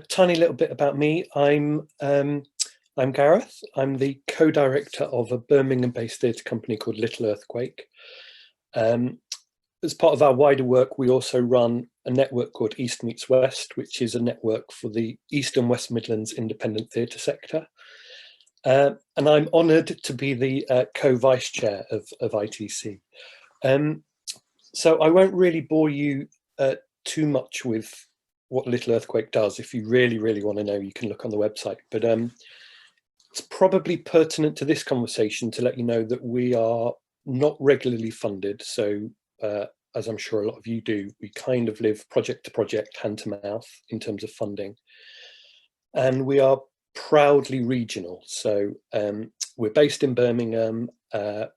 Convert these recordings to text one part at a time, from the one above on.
tiny little bit about me. I'm Gareth. I'm the co-director of a Birmingham-based theatre company called Little Earthquake. As part of our wider work, we also run a network called East Meets West, which is a network for the East and West Midlands independent theatre sector. And I'm honoured to be the co-vice chair of ITC. So I won't really bore you too much with what Little Earthquake does. If you really want to know, you can look on the website. But it's probably pertinent to this conversation to let you know that we are not regularly funded. So as I'm sure a lot of you do, we kind of live project to project, hand to mouth in terms of funding. And we are proudly regional. So we're based in Birmingham,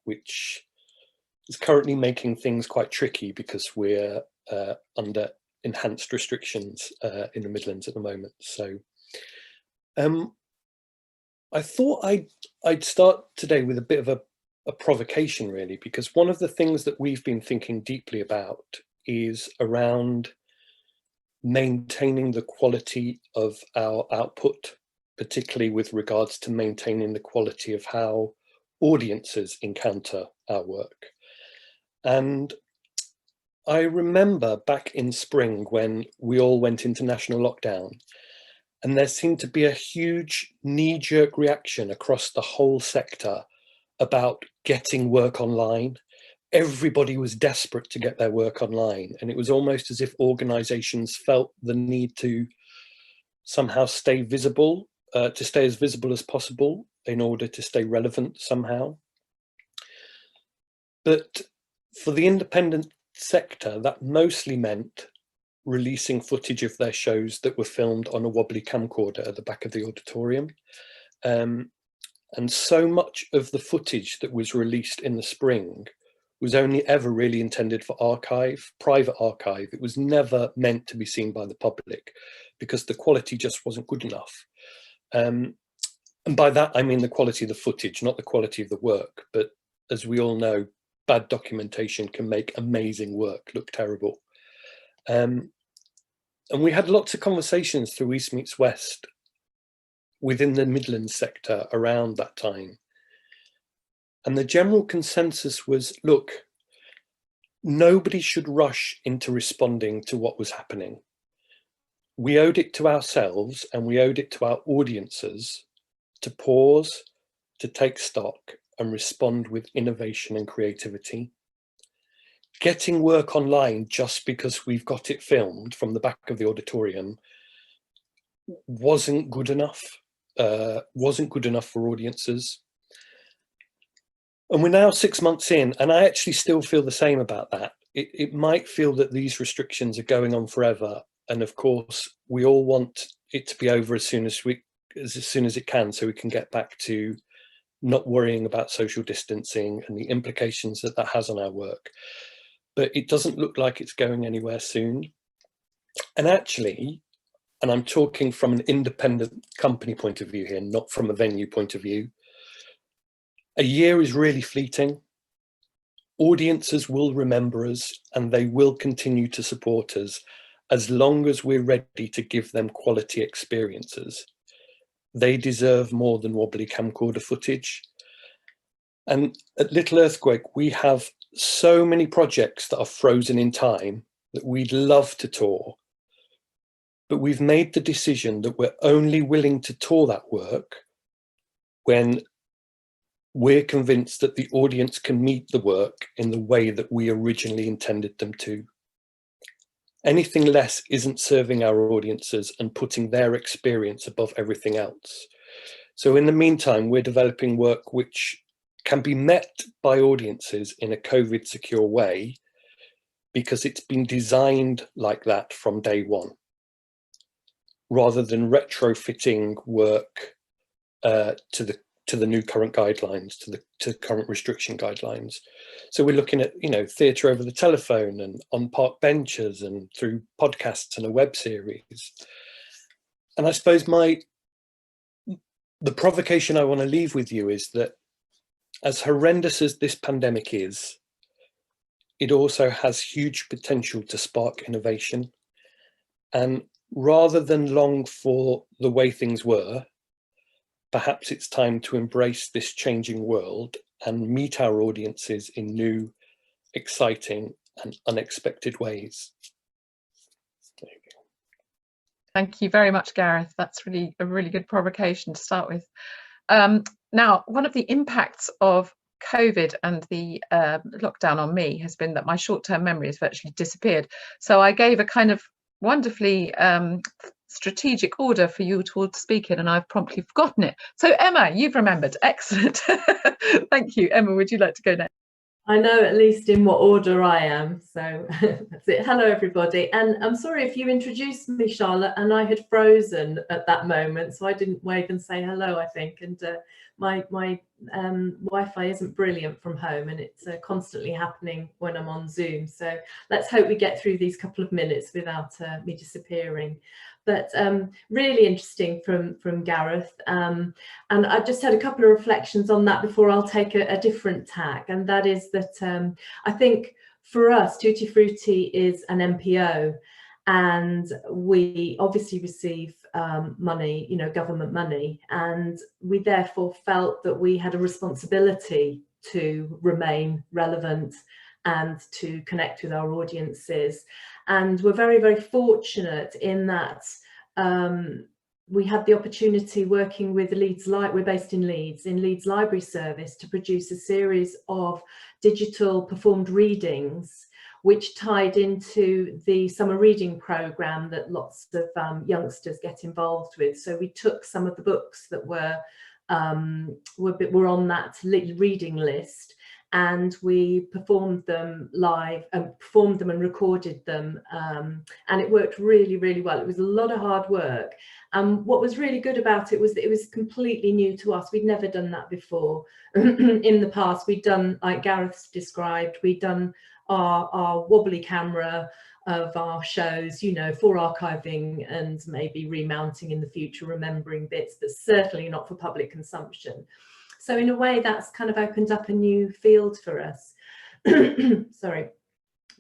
which is currently making things quite tricky because we're under enhanced restrictions in the Midlands at the moment. So I thought I'd start today with a bit of a provocation, really, because one of the things that we've been thinking deeply about is around maintaining the quality of our output, particularly with regards to maintaining the quality of how audiences encounter our work. And I remember back in spring when we all went into national lockdown, and there seemed to be a huge knee-jerk reaction across the whole sector about getting work online. Everybody was desperate to get their work online, and it was almost as if organisations felt the need to somehow stay visible, to stay as visible as possible in order to stay relevant somehow. But for the independent sector, that mostly meant releasing footage of their shows that were filmed on a wobbly camcorder at the back of the auditorium. And so much of the footage that was released in the spring was only ever really intended for archive, private archive. It was never meant to be seen by the public because the quality just wasn't good enough. And by that, I mean the quality of the footage, not the quality of the work. But as we all know, bad documentation can make amazing work look terrible. And we had lots of conversations through East Meets West within the Midlands sector around that time. And the general consensus was, look, nobody should rush into responding to what was happening. We owed it to ourselves and we owed it to our audiences to pause, to take stock and respond with innovation and creativity. Getting work online just because we've got it filmed from the back of the auditorium wasn't good enough for audiences. And we're now 6 months in, and I actually still feel the same about that. It might feel that these restrictions are going on forever. And of course, we all want it to be over as soon as it can, so we can get back to not worrying about social distancing and the implications that has on our work. But it doesn't look like it's going anywhere soon. And actually, and I'm talking from an independent company point of view here, not from a venue point of view, a year is really fleeting. Audiences will remember us and they will continue to support us as long as we're ready to give them quality experiences. They deserve more than wobbly camcorder footage. And at Little Earthquake, we have so many projects that are frozen in time that we'd love to tour. But we've made the decision that we're only willing to tour that work when we're convinced that the audience can meet the work in the way that we originally intended them to. Anything less isn't serving our audiences and putting their experience above everything else. So in the meantime, we're developing work which can be met by audiences in a COVID secure way because it's been designed like that from day one, rather than retrofitting work to the new current guidelines, to current restriction guidelines. So we're looking at, theatre over the telephone and on park benches and through podcasts and a web series. And I suppose the provocation I want to leave with you is that as horrendous as this pandemic is, it also has huge potential to spark innovation. And rather than long for the way things were, perhaps it's time to embrace this changing world and meet our audiences in new, exciting and unexpected ways. There you go. Thank you very much, Gareth. That's really a really good provocation to start with. Now, one of the impacts of COVID and the lockdown on me has been that my short-term memory has virtually disappeared. So I gave a kind of wonderfully strategic order for you to speak in, and I've promptly forgotten it. So Emma, you've remembered. Excellent. Thank you. Emma, would you like to go next? I know at least in what order I am, so that's it. Hello everybody, and I'm sorry if you introduced me, Charlotte, and I had frozen at that moment, so I didn't wave and say hello, I think. And my Wi-Fi isn't brilliant from home, and it's constantly happening when I'm on Zoom, so let's hope we get through these couple of minutes without me disappearing. But really interesting from Gareth, and I just had a couple of reflections on that before I'll take a different tack, and that is that I think for us, Tutti Frutti is an MPO, and we obviously receive money, you know, government money, and we therefore felt that we had a responsibility to remain relevant and to connect with our audiences. And we're very, very fortunate in that we had the opportunity working with Leeds, we're based in Leeds Library Service, to produce a series of digital performed readings which tied into the summer reading programme that lots of youngsters get involved with. So we took some of the books that were on that reading list, and we performed them live and recorded them, and it worked really, really well. It was a lot of hard work, and what was really good about it was that it was completely new to us. We'd never done that before. In the past, we'd done, like Gareth described, we'd done our wobbly camera of our shows, you know, for archiving and maybe remounting in the future, remembering bits, but certainly not for public consumption. So in a way, that's kind of opened up a new field for us. Sorry.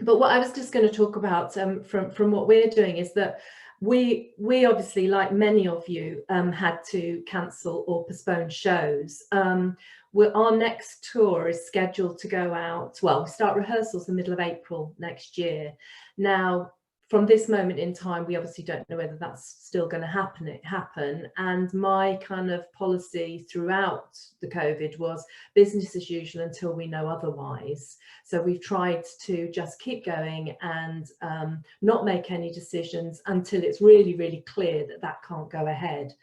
But what I was just going to talk about from what we're doing is that we obviously, like many of you, had to cancel or postpone shows. Our next tour is scheduled to go out, well, we start rehearsals in the middle of April next year. Now, from this moment in time, we obviously don't know whether that's still going to happen. And my kind of policy throughout the COVID was business as usual until we know otherwise. So we've tried to just keep going and not make any decisions until it's really, really clear that that can't go ahead.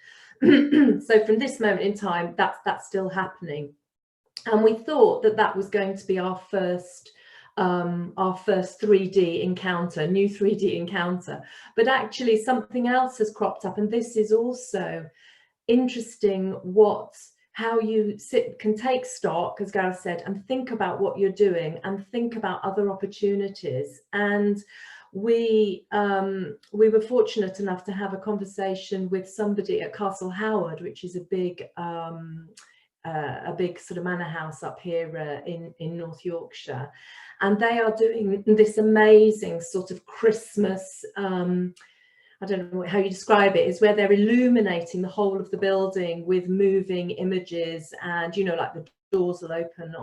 So from this moment in time, that's still happening. And we thought that that was going to be our first 3D encounter, new 3D encounter. But actually something else has cropped up, and this is also interesting, how you can take stock, as Gareth said, and think about what you're doing and think about other opportunities. And we were fortunate enough to have a conversation with somebody at Castle Howard, which is a big sort of manor house up here in North Yorkshire, and they are doing this amazing sort of Christmas, I don't know how you describe it, is where they're illuminating the whole of the building with moving images, and you know, like the doors will open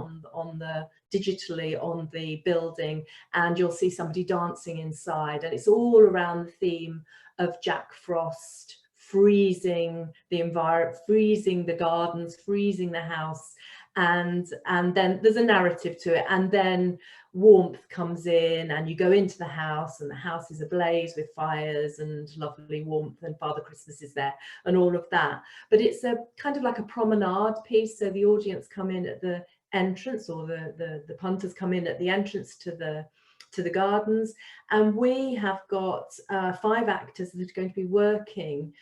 digitally on the building, and you'll see somebody dancing inside, and it's all around the theme of Jack Frost freezing the environment, freezing the gardens, freezing the house, and then there's a narrative to it, and then warmth comes in, and you go into the house, and the house is ablaze with fires and lovely warmth, and Father Christmas is there and all of that. But it's a kind of like a promenade piece, so the audience come in at the entrance, or the punters come in at the entrance to the gardens, and we have got 5 actors that are going to be working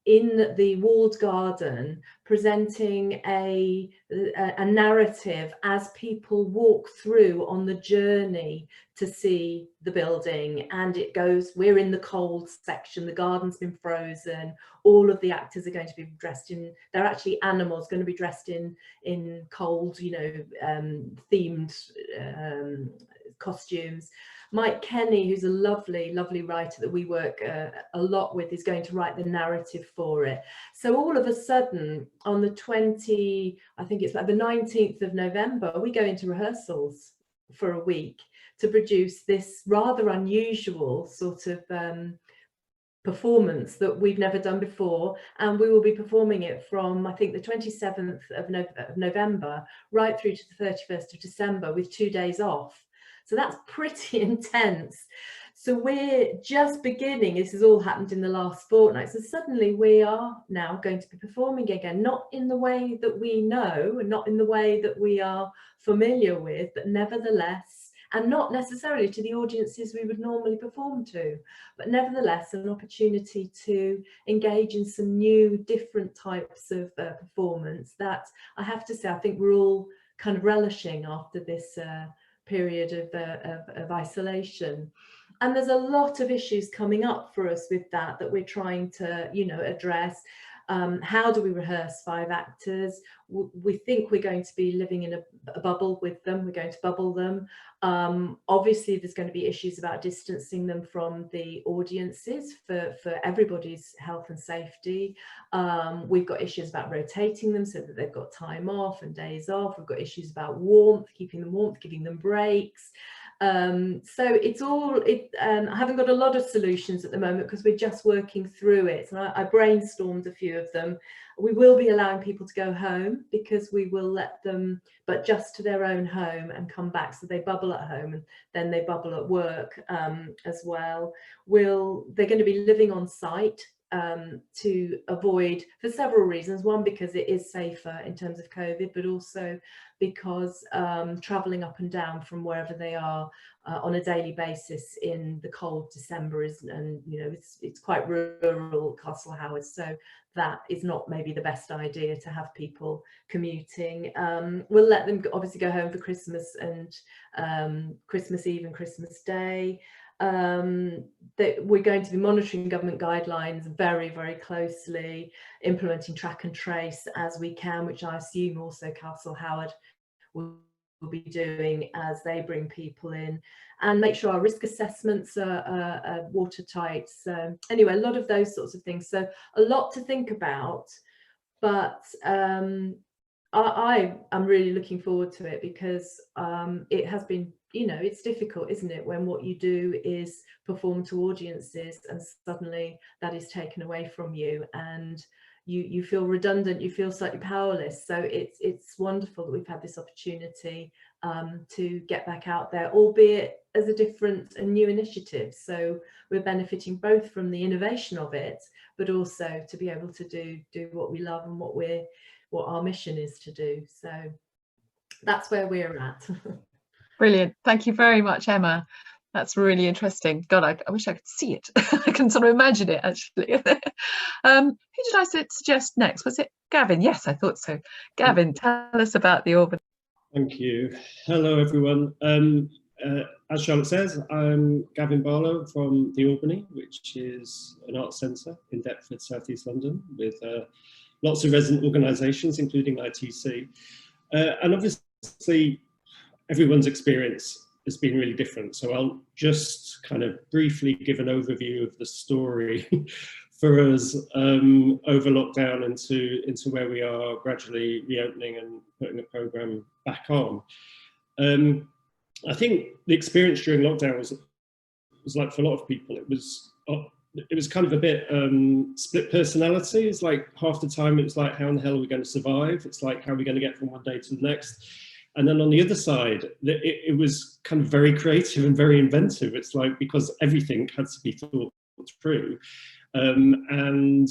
in the walled garden, presenting a narrative as people walk through on the journey to see the building. And it goes, we're in the cold section, the garden's been frozen, all of the actors are going to be dressed in, they're actually animals going to be dressed in cold, you know, themed of costumes. Mike Kenny, who's a lovely, lovely writer that we work a lot with, is going to write the narrative for it. So all of a sudden, on the I think it's like the 19th of November, we go into rehearsals for a week to produce this rather unusual sort of performance that we've never done before, and we will be performing it from, I think, the 27th of November right through to the 31st of December with 2 days off. So that's pretty intense. So we're just beginning, this has all happened in the last fortnight, so suddenly we are now going to be performing again, not in the way that we know and not in the way that we are familiar with, but nevertheless, and not necessarily to the audiences we would normally perform to, but nevertheless an opportunity to engage in some new, different types of performance that I have to say I think we're all kind of relishing after this period of isolation. And there's a lot of issues coming up for us with that we're trying to, you know, address. How do we rehearse 5 actors? We think we're going to be living in a bubble with them. We're going to bubble them. Obviously, there's going to be issues about distancing them from the audiences for everybody's health and safety. We've got issues about rotating them so that they've got time off and days off. We've got issues about warmth, keeping them warm, giving them breaks. So it's all, I haven't got a lot of solutions at the moment because we're just working through it. And I brainstormed a few of them. We will be allowing people to go home because we will let them, but just to their own home and come back. So they bubble at home and then they bubble at work as well. They're going to be living on site to avoid, for several reasons. One, because it is safer in terms of COVID, but also because travelling up and down from wherever they are on a daily basis in the cold December and you know, it's quite rural, Castle Howard, so that is not maybe the best idea to have people commuting. We'll let them obviously go home for Christmas and Christmas Eve and Christmas Day. That we're going to be monitoring government guidelines very, very closely, implementing track and trace as we can, which I assume also Castle Howard will be doing as they bring people in, and make sure our risk assessments are watertight. So anyway, a lot of those sorts of things. So a lot to think about, but I am really looking forward to it because it has been, you know, it's difficult, isn't it, when what you do is perform to audiences and suddenly that is taken away from you and you feel redundant, you feel slightly powerless. So it's wonderful that we've had this opportunity to get back out there, albeit as a different and new initiative. So we're benefiting both from the innovation of it, but also to be able to do what we love and what our mission is to do. So that's where we're at. Brilliant. Thank you very much, Emma. That's really interesting. God, I wish I could see it. I can sort of imagine it, actually. Who did I suggest next? Was it Gavin? Yes, I thought so. Gavin, tell us about the Albany. Thank you. Hello, everyone. As Charlotte says, I'm Gavin Barlow from the Albany, which is an arts centre in Deptford, South East London, with lots of resident organisations, including ITC. And obviously, everyone's experience has been really different. So I'll just kind of briefly give an overview of the story for us over lockdown into where we are gradually reopening and putting the programme back on. I think the experience during lockdown was like for a lot of people, it was kind of a bit split personality. It's like half the time it was like, how in the hell are we going to survive? It's like, how are we going to get from one day to the next? And then on the other side, it was kind of very creative and very inventive. It's like, because everything had to be thought through. And,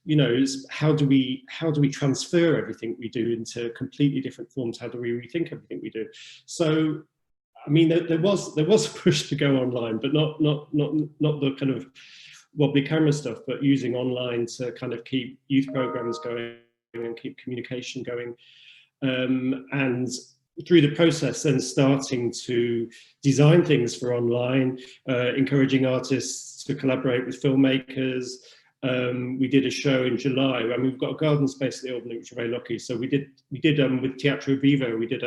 you know, how do we transfer everything we do into completely different forms? How do we rethink everything we do? So, I mean, there was a push to go online, but not the kind of wobbly camera stuff, but using online to kind of keep youth programs going and keep communication going. And through the process, then starting to design things for online, encouraging artists to collaborate with filmmakers. We did a show in July. I mean, we've got a garden space at the Albany, which we're very lucky. So we did with Teatro Vivo, we did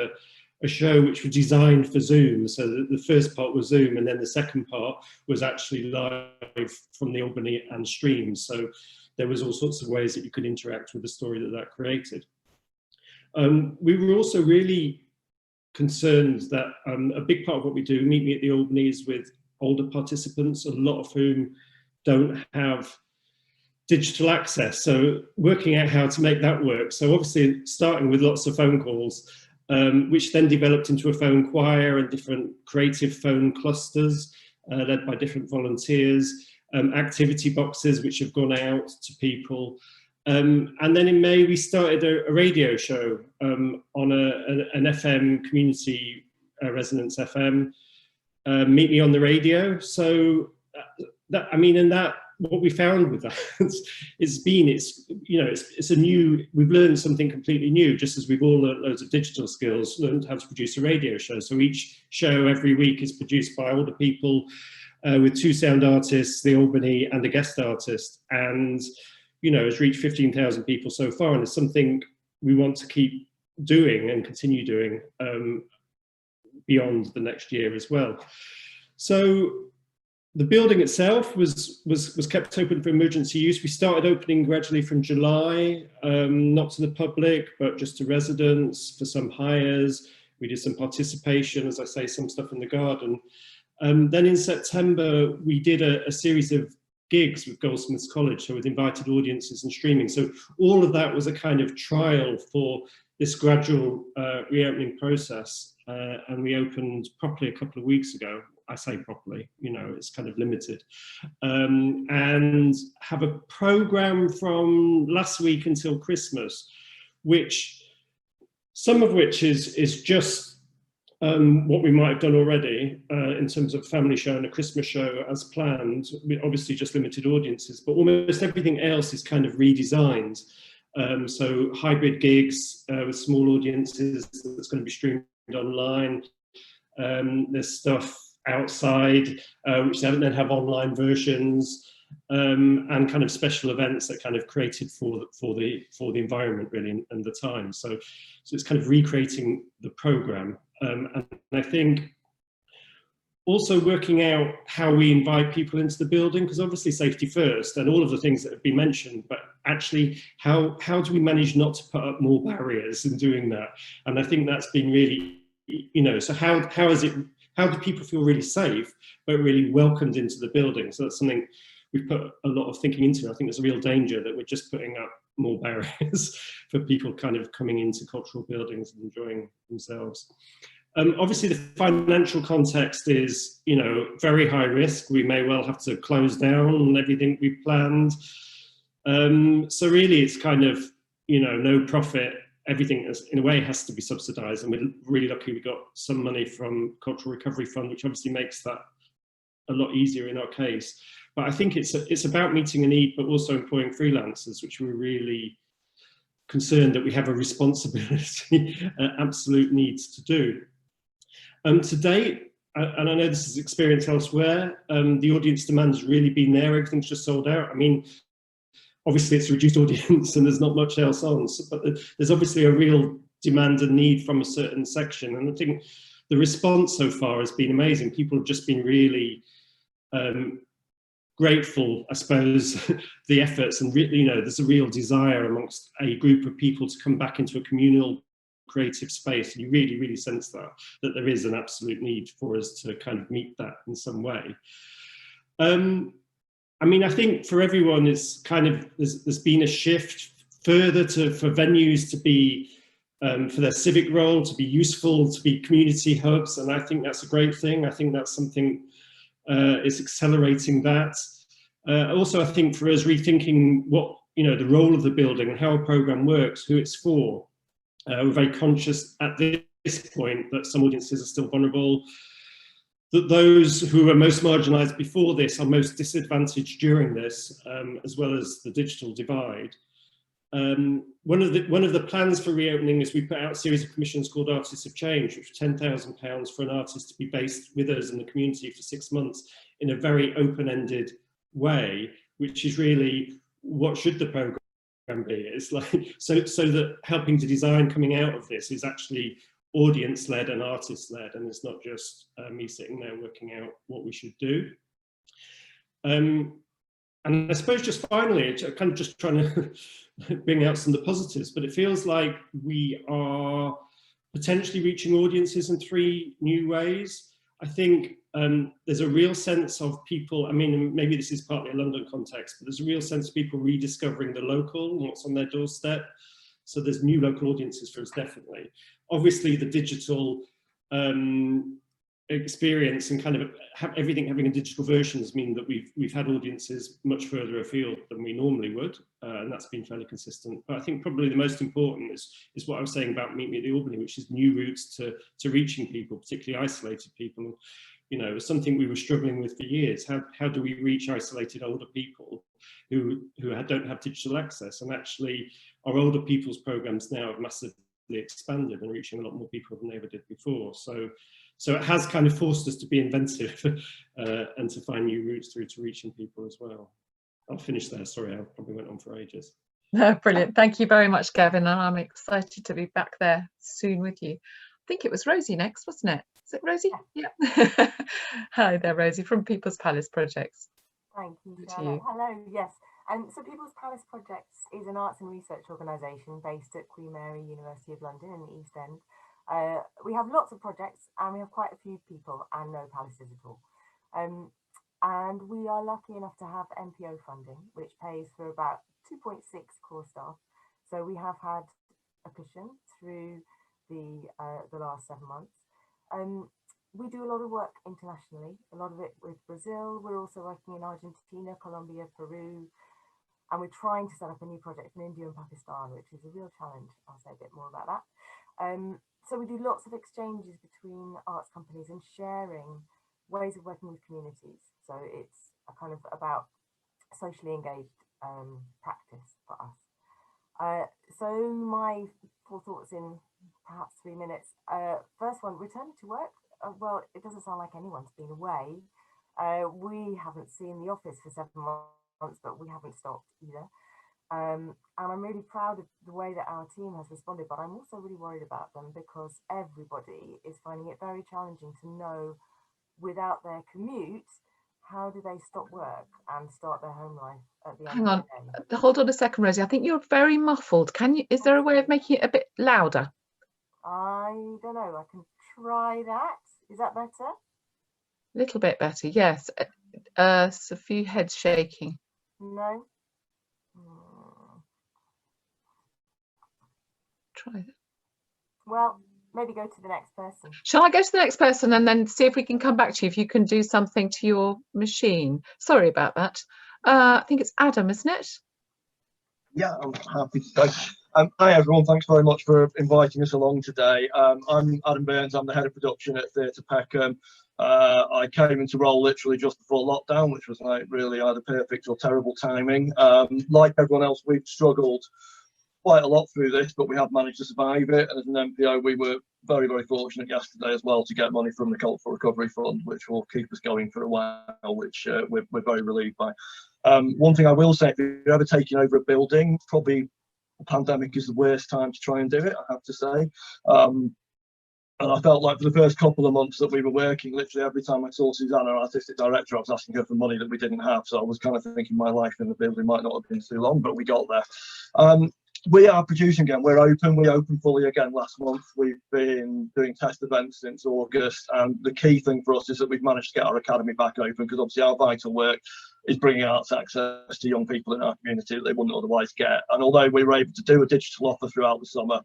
a show which was designed for Zoom. So the first part was Zoom, and then the second part was actually live from the Albany and streamed. So there was all sorts of ways that you could interact with the story that created. We were also really concerned that a big part of what we do, Meet Me at the Albany, is with older participants, a lot of whom don't have digital access. So working out how to make that work. So obviously starting with lots of phone calls, which then developed into a phone choir and different creative phone clusters led by different volunteers, activity boxes which have gone out to people. And then in May, we started a radio show on an FM community, Resonance FM, Meet Me on the Radio. So that, I mean, and that, what we found with that it's a new, we've learned something completely new, just as we've all learned loads of digital skills, learned how to produce a radio show. So each show every week is produced by older people with 2 sound artists, the Albany, and a guest artist. And, you know, it's reached 15,000 people so far, and it's something we want to keep doing and continue doing beyond the next year as well. So the building itself was kept open for emergency use. We started opening gradually from July, not to the public, but just to residents for some hires. We did some participation, as I say, some stuff in the garden. Then in September, we did a series of gigs with Goldsmiths College, so with invited audiences and streaming. So all of that was a kind of trial for this gradual reopening process. And we opened properly a couple of weeks ago. I say properly, you know, it's kind of limited. And have a program from last week until Christmas, which some of which is just what we might have done already in terms of family show and a Christmas show as planned. We obviously just limited audiences, but almost everything else is kind of redesigned. So hybrid gigs with small audiences that's going to be streamed online. There's stuff outside which then have online versions, and kind of special events that kind of created for the environment really and the time. So it's kind of recreating the program, and I think also working out how we invite people into the building, because obviously safety first and all of the things that have been mentioned, but actually how do we manage not to put up more barriers in doing that? And I think that's been really, you know, so how do people feel really safe but really welcomed into the building? So that's something we've put a lot of thinking into. I think there's a real danger that we're just putting up more barriers for people kind of coming into cultural buildings and enjoying themselves. Obviously the financial context is, you know, very high risk. We may well have to close down everything we planned. So really it's kind of, you know, no profit. Everything is, in a way, has to be subsidised, and we're really lucky we got some money from Cultural Recovery Fund, which obviously makes that a lot easier in our case. But I think it's about meeting a need, but also employing freelancers, which we're really concerned that we have a responsibility, absolute needs to do. To date, and I know this is experience elsewhere, the audience demand has really been there. Everything's just sold out. I mean, obviously it's a reduced audience and there's not much else on, but there's obviously a real demand and need from a certain section. And I think the response so far has been amazing. People have just been really grateful, I suppose, the efforts, and really, you know, there's a real desire amongst a group of people to come back into a communal creative space. And you really, really sense that there is an absolute need for us to kind of meet that in some way. I mean, I think for everyone, it's kind of, there's been a shift further for venues to be, for their civic role, to be useful, to be community hubs. And I think that's a great thing. I think that's something is accelerating that. Also, I think for us rethinking what, you know, the role of the building and how a programme works, who it's for. We're very conscious at this point that some audiences are still vulnerable, that those who were most marginalised before this are most disadvantaged during this, as well as the digital divide. One of the plans for reopening is we put out a series of commissions called Artists of Change, which are £10,000 for an artist to be based with us in the community for 6 months in a very open-ended way, which is really what should the programme be. It's like so that helping to design coming out of this is actually audience-led and artist-led, and it's not just me sitting there working out what we should do. And I suppose just finally, kind of just trying to bring out some of the positives, but it feels like we are potentially reaching audiences in 3 new ways. I think there's a real sense of people, I mean, maybe this is partly a London context, but there's a real sense of people rediscovering the local and what's on their doorstep. So there's new local audiences for us, definitely. Obviously, the digital experience and kind of everything having a digital versions mean that we've had audiences much further afield than we normally would, and that's been fairly consistent. But I think probably the most important is what I was saying about Meet Me at the Albany, which is new routes to reaching people, particularly isolated people. You know, it's something we were struggling with for years. How do we reach isolated older people who don't have digital access? And actually, our older people's programs now have massively expanded and reaching a lot more people than they ever did before. So it has kind of forced us to be inventive and to find new routes through to reaching people as well. I'll finish there. Sorry, I probably went on for ages. No, brilliant. Thank you very much, Gavin. And I'm excited to be back there soon with you. I think it was Rosie next, wasn't it? Is it Rosie? Yeah. Hi there, Rosie, from People's Palace Projects. Thank you, Charlotte. Hello, yes. So People's Palace Projects is an arts and research organisation based at Queen Mary University of London in the East End. We have lots of projects and we have quite a few people and no palaces at all. And we are lucky enough to have MPO funding, which pays for about 2.6 core staff. So we have had a cushion through the last 7 months. We do a lot of work internationally, a lot of it with Brazil. We're also working in Argentina, Colombia, Peru, and we're trying to set up a new project in India and Pakistan, which is a real challenge. I'll say a bit more about that. So we do lots of exchanges between arts companies and sharing ways of working with communities. So it's a kind of about socially engaged practice for us. So my 4 thoughts in perhaps 3 minutes. First one, returning to work. Well, it doesn't sound like anyone's been away. We haven't seen the office for 7 months, but we haven't stopped either. And I'm really proud of the way that our team has responded, but I'm also really worried about them because everybody is finding it very challenging to know, without their commute, how do they stop work and start their home life at the end of the day? Hold on a second, Rosie. I think you're very muffled. Is there a way of making it a bit louder? I don't know. I can try that. Is that better? A little bit better, yes. It's a few heads shaking. No. Try that. Well, maybe go to the next person. Shall I go to the next person and then see if we can come back to you if you can do something to your machine? Sorry about that. I think it's Adam, isn't it? Yeah, I'm happy to go. Hi everyone, thanks very much for inviting us along today. I'm Adam Burns, I'm the head of production at Theatre Peckham. I came into role literally just before lockdown, which was like really either perfect or terrible timing. Like everyone else, we've struggled quite a lot through this, but we have managed to survive it. And as an MPO, we were very, very fortunate yesterday as well to get money from the Cultural Recovery Fund, which will keep us going for a while, which we're very relieved by. One thing I will say, if you're ever taking over a building, probably the pandemic is the worst time to try and do it, I have to say. And I felt like for the first couple of months that we were working, literally every time I saw Susanna, our artistic director, I was asking her for money that we didn't have. So I was kind of thinking my life in the building might not have been too long, but we got there. We are producing again. We're open. We opened fully again last month. We've been doing test events since August. And the key thing for us is that we've managed to get our academy back open, because obviously our vital work is bringing arts access to young people in our community that they wouldn't otherwise get. And although we were able to do a digital offer throughout the summer,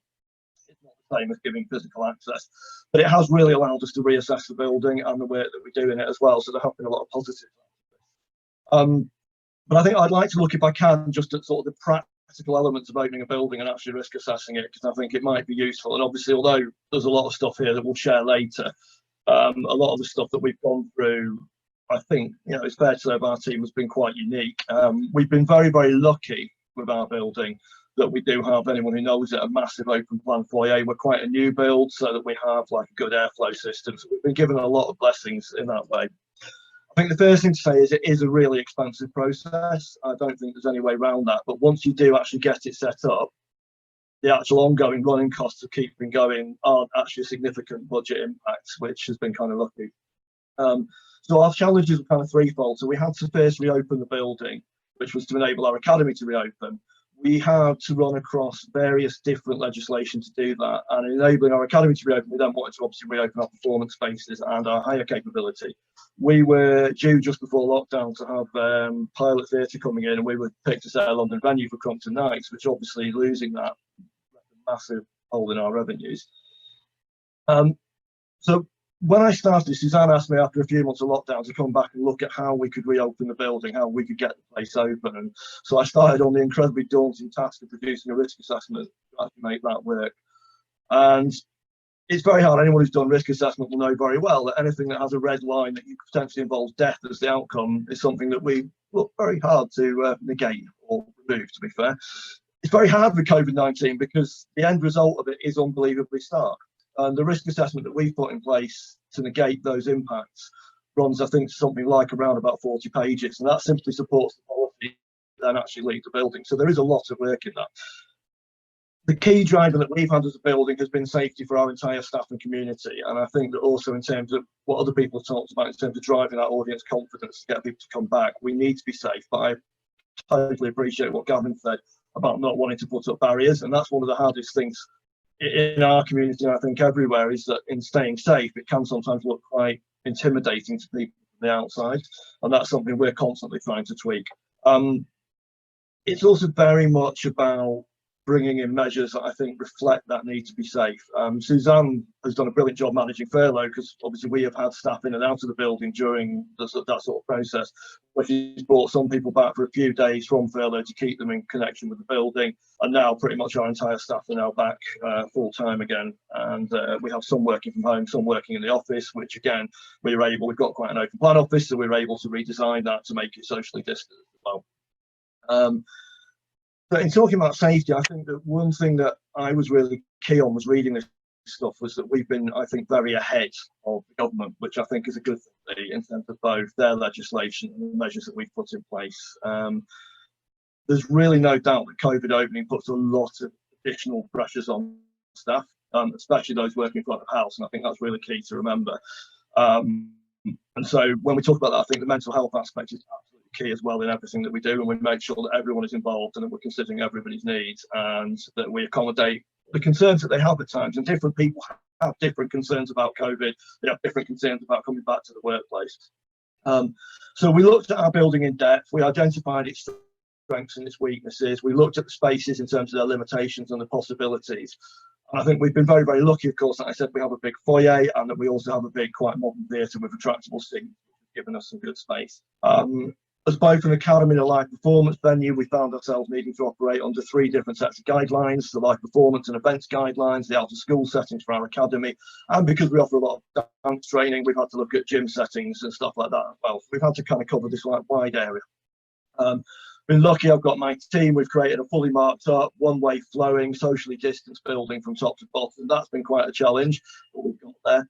it's not the same as giving physical access. But it has really allowed us to reassess the building and the work that we do in it as well. So there have been a lot of positives. But I think I'd like to look, if I can, just at sort of the practical elements of opening a building and actually risk assessing it, because I think it might be useful. And obviously, although there's a lot of stuff here that we'll share later, a lot of the stuff that we've gone through, I think, you know, it's fair to say our team has been quite unique. We've been very, very lucky with our building that we do have, anyone who knows it, a massive open plan foyer. We're quite a new build, so that we have like a good airflow system. So we've been given a lot of blessings in that way. I think the first thing to say is it is a really expensive process. I don't think there's any way around that. But once you do actually get it set up, the actual ongoing running costs of keeping going aren't actually a significant budget impact, which has been kind of lucky. So our challenges were kind of threefold. So we had to first reopen the building, which was to enable our academy to reopen. We had to run across various different legislation to do that, and enabling our academy to reopen, we then wanted to obviously reopen our performance spaces and our higher capability. We were due just before lockdown to have pilot theatre coming in, and we were picked as our London venue for Crompton Nights, which obviously losing that massive hole in our revenues. So when I started, Suzanne asked me after a few months of lockdown to come back and look at how we could reopen the building, how we could get the place open. And so I started on the incredibly daunting task of producing a risk assessment to actually make that work. And it's very hard. Anyone who's done risk assessment will know very well that anything that has a red line that you potentially involves death as the outcome is something that we look very hard to negate or remove, to be fair. It's very hard with COVID-19 because the end result of it is unbelievably stark. And the risk assessment that we put in place to negate those impacts runs, I think, something like around about 40 pages. And that simply supports the policy and actually lead the building. So there is a lot of work in that. The key driver that we've had as a building has been safety for our entire staff and community. And I think that also in terms of what other people have talked about in terms of driving that audience confidence to get people to come back, we need to be safe. But I totally appreciate what Gavin said about not wanting to put up barriers. And that's one of the hardest things in our community, and I think everywhere, is that in staying safe, it can sometimes look quite intimidating to people from the outside. And that's something we're constantly trying to tweak. It's also very much about bringing in measures that I think reflect that need to be safe. Suzanne has done a brilliant job managing furlough, because obviously we have had staff in and out of the building during that sort of process. But she's brought some people back for a few days from furlough to keep them in connection with the building. And now pretty much our entire staff are now back full time again. And we have some working from home, some working in the office, which again, we've got quite an open plan office, so we were able to redesign that to make it socially distant as well. But in talking about safety, I think that one thing that I was really key on was reading this stuff was that we've been, I think, very ahead of the government, which I think is a good thing in terms of both their legislation and the measures that we've put in place. There's really no doubt that COVID opening puts a lot of additional pressures on staff, especially those working in front of house, and I think that's really key to remember. And so when we talk about that, I think the mental health aspect is absolutely key as well in everything that we do, and we make sure that everyone is involved and that we're considering everybody's needs and that we accommodate the concerns that they have at times. And different people have different concerns about COVID. They have different concerns about coming back to the workplace. So we looked at our building in depth. We identified its strengths and its weaknesses. We looked at the spaces in terms of their limitations and the possibilities. And I think we've been very, very lucky, of course, that I said we have a big foyer and that we also have a big, quite modern theatre with retractable seats, giving us some good space. As both an academy and a live performance venue, we found ourselves needing to operate under 3 different sets of guidelines: the live performance and events guidelines, the out of school settings for our academy, and because we offer a lot of dance training, we've had to look at gym settings and stuff like that as well. So we've had to kind of cover this wide area. Been lucky, I've got my team. We've created a fully marked up, one-way flowing, socially distanced building from top to bottom. That's been quite a challenge, but we've got there.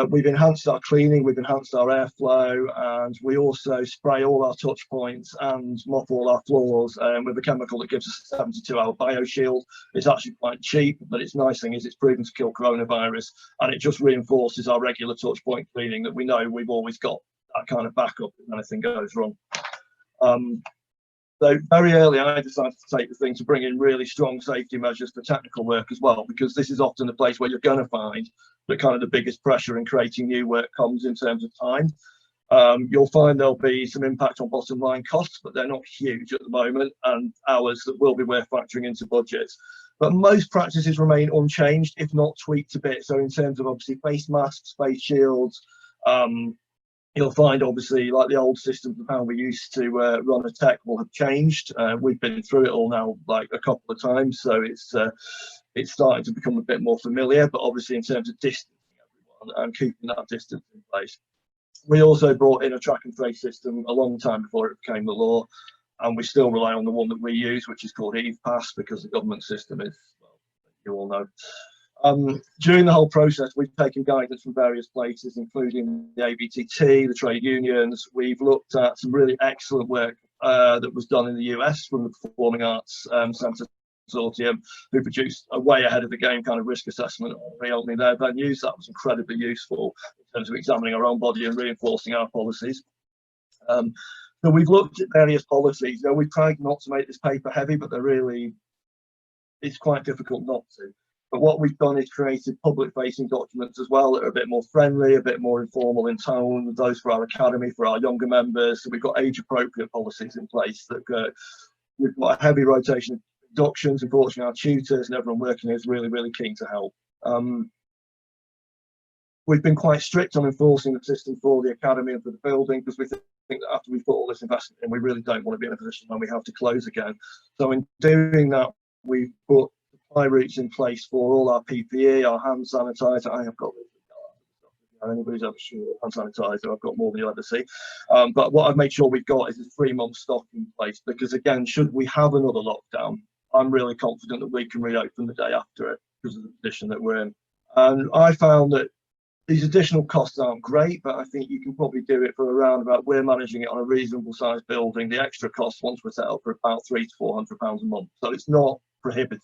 We've enhanced our cleaning, we've enhanced our airflow, and we also spray all our touch points and mop all our floors with a chemical that gives us a 72-hour bioshield. It's actually quite cheap, but its nice thing is it's proven to kill coronavirus, and it just reinforces our regular touch point cleaning that we know we've always got that kind of backup if anything goes wrong. So very early, I decided to take the thing to bring in really strong safety measures for technical work as well, because this is often the place where you're going to find that kind of the biggest pressure in creating new work comes in terms of time. You'll find there'll be some impact on bottom line costs, but they're not huge at the moment, and hours that will be worth factoring into budgets. But most practices remain unchanged, if not tweaked a bit. So in terms of obviously face masks, face shields, you'll find obviously like the old systems of how we used to run a tech will have changed. We've been through it all now like a couple of times, so it's starting to become a bit more familiar, but obviously in terms of distancing everyone and keeping that distance in place. We also brought in a track and trace system a long time before it became the law, and we still rely on the one that we use, which is called EvePass, because the government system is, well, you all know. During the whole process, we've taken guidance from various places, including the ABTT, the trade unions. We've looked at some really excellent work that was done in the US from the Performing Arts Centre Consortium, who produced a way ahead of the game kind of risk assessment on reopening their venues. That was incredibly useful in terms of examining our own body and reinforcing our policies. So we've looked at various policies. We've tried not to make this paper heavy, but it's quite difficult not to. But what we've done is created public-facing documents as well that are a bit more friendly, a bit more informal in tone, those for our academy, for our younger members. So we've got age-appropriate policies in place. That we've got a heavy rotation of inductions. Unfortunately, our tutors and everyone working here is really, really keen to help. We've been quite strict on enforcing the system for the academy and for the building, because we think that after we've put all this investment in, we really don't want to be in a position when we have to close again. So in doing that, we've put supply routes in place for all our PPE, our hand sanitizer. I have got anybody's ever sure hand sanitizer, I've got more than you'll ever see. But what I've made sure we've got is a 3-month stock in place, because again, should we have another lockdown, I'm really confident that we can reopen the day after it because of the position that we're in. And I found that these additional costs aren't great, but I think you can probably do it for around about, we're managing it on a reasonable sized building. The extra costs once we're set up for about £300 to £400 a month. So it's not prohibitive.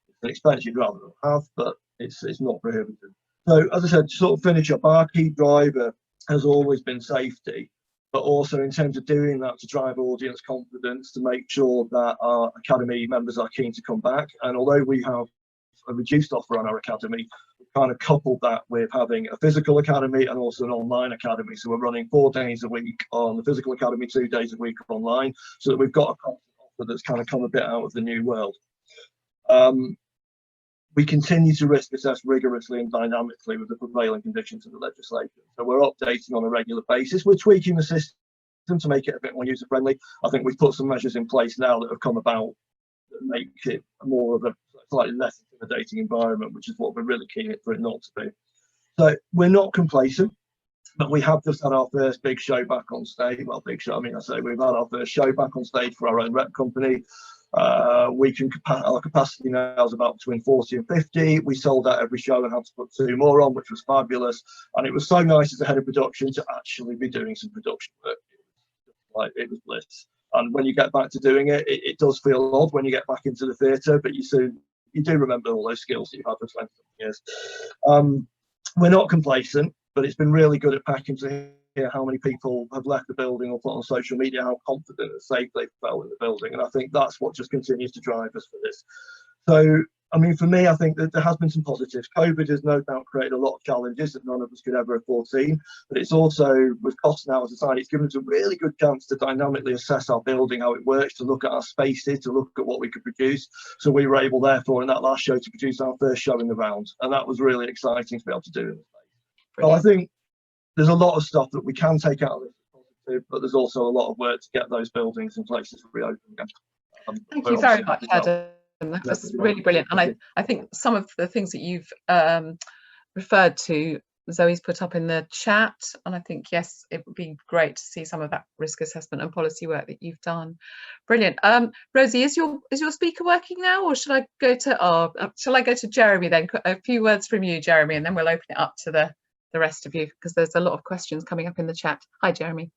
It's an expense you'd rather not have, but it's not prohibitive. So as I said, to sort of finish up, our key driver has always been safety, but also in terms of doing that to drive audience confidence, to make sure that our academy members are keen to come back. And although we have a reduced offer on our academy, we kind of coupled that with having a physical academy and also an online academy. So we're running 4 days a week on the physical academy, 2 days a week online, so that we've got a content offer that's kind of come a bit out of the new world. We continue to risk assess rigorously and dynamically with the prevailing conditions of the legislation. So we're updating on a regular basis. We're tweaking the system to make it a bit more user friendly. I think we've put some measures in place now that have come about that make it more of a slightly less intimidating environment, which is what we're really keen for it not to be. So we're not complacent, but we have just had our first big show back on stage. Well, big show, I mean, I say we've had our first show back on stage for our own rep company. Our capacity now is about between 40 and 50. We sold out every show and had to put 2 more on, which was fabulous. And it was so nice as a head of production to actually be doing some production work. It was bliss. And when you get back to doing it, it does feel odd when you get back into the theatre, but you do remember all those skills that you've had for 20 years. We're not complacent, but it's been really good at Peckham to hear how many people have left the building or put on social media how confident and safe they felt in the building. And I think that's what just continues to drive us for this. So, I mean, for me, I think that there has been some positives. COVID has no doubt created a lot of challenges that none of us could ever have foreseen, but it's also, with costs now as a society, it's given us a really good chance to dynamically assess our building, how it works, to look at our spaces, to look at what we could produce. So we were able, therefore, in that last show to produce our first show in the round. And that was really exciting to be able to do. So I think there's a lot of stuff that we can take out of this positive, but there's also a lot of work to get those buildings and places reopened again. Thank you very much, Adam. That was really brilliant. And I think some of the things that you've referred to, Zoe's put up in the chat. And I think, yes, it would be great to see some of that risk assessment and policy work that you've done. Brilliant. Rosie, is your speaker working now, or should I go to Jeremy then? A few words from you, Jeremy, and then we'll open it up to the rest of you, because there's a lot of questions coming up in the chat. Hi, Jeremy.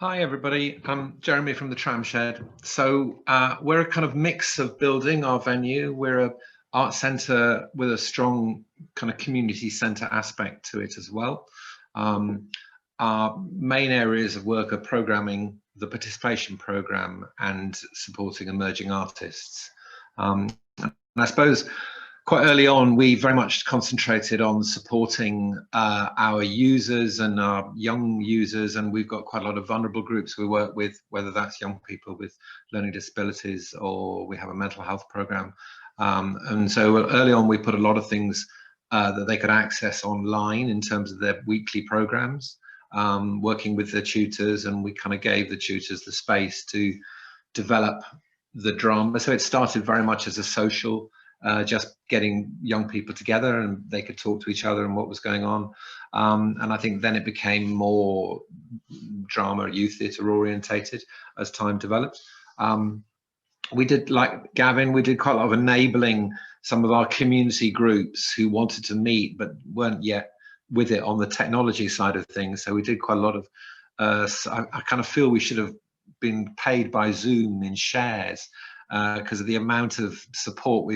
Hi, everybody. I'm Jeremy from the Tramshed. So we're a kind of mix of building our venue. We're an art centre with a strong kind of community centre aspect to it as well. Our main areas of work are programming, the participation programme, and supporting emerging artists. And I suppose quite early on, we very much concentrated on supporting our users and our young users, and we've got quite a lot of vulnerable groups we work with, whether that's young people with learning disabilities or we have a mental health program. And so early on, we put a lot of things that they could access online in terms of their weekly programs, working with the tutors, and we kind of gave the tutors the space to develop the drama. So it started very much as a social, just getting young people together and they could talk to each other and what was going on. And I think then it became more drama, youth theatre orientated as time developed. We did, like Gavin, we did quite a lot of enabling some of our community groups who wanted to meet but weren't yet with it on the technology side of things. So we did quite a lot of, I kind of feel we should have been paid by Zoom in shares because of the amount of support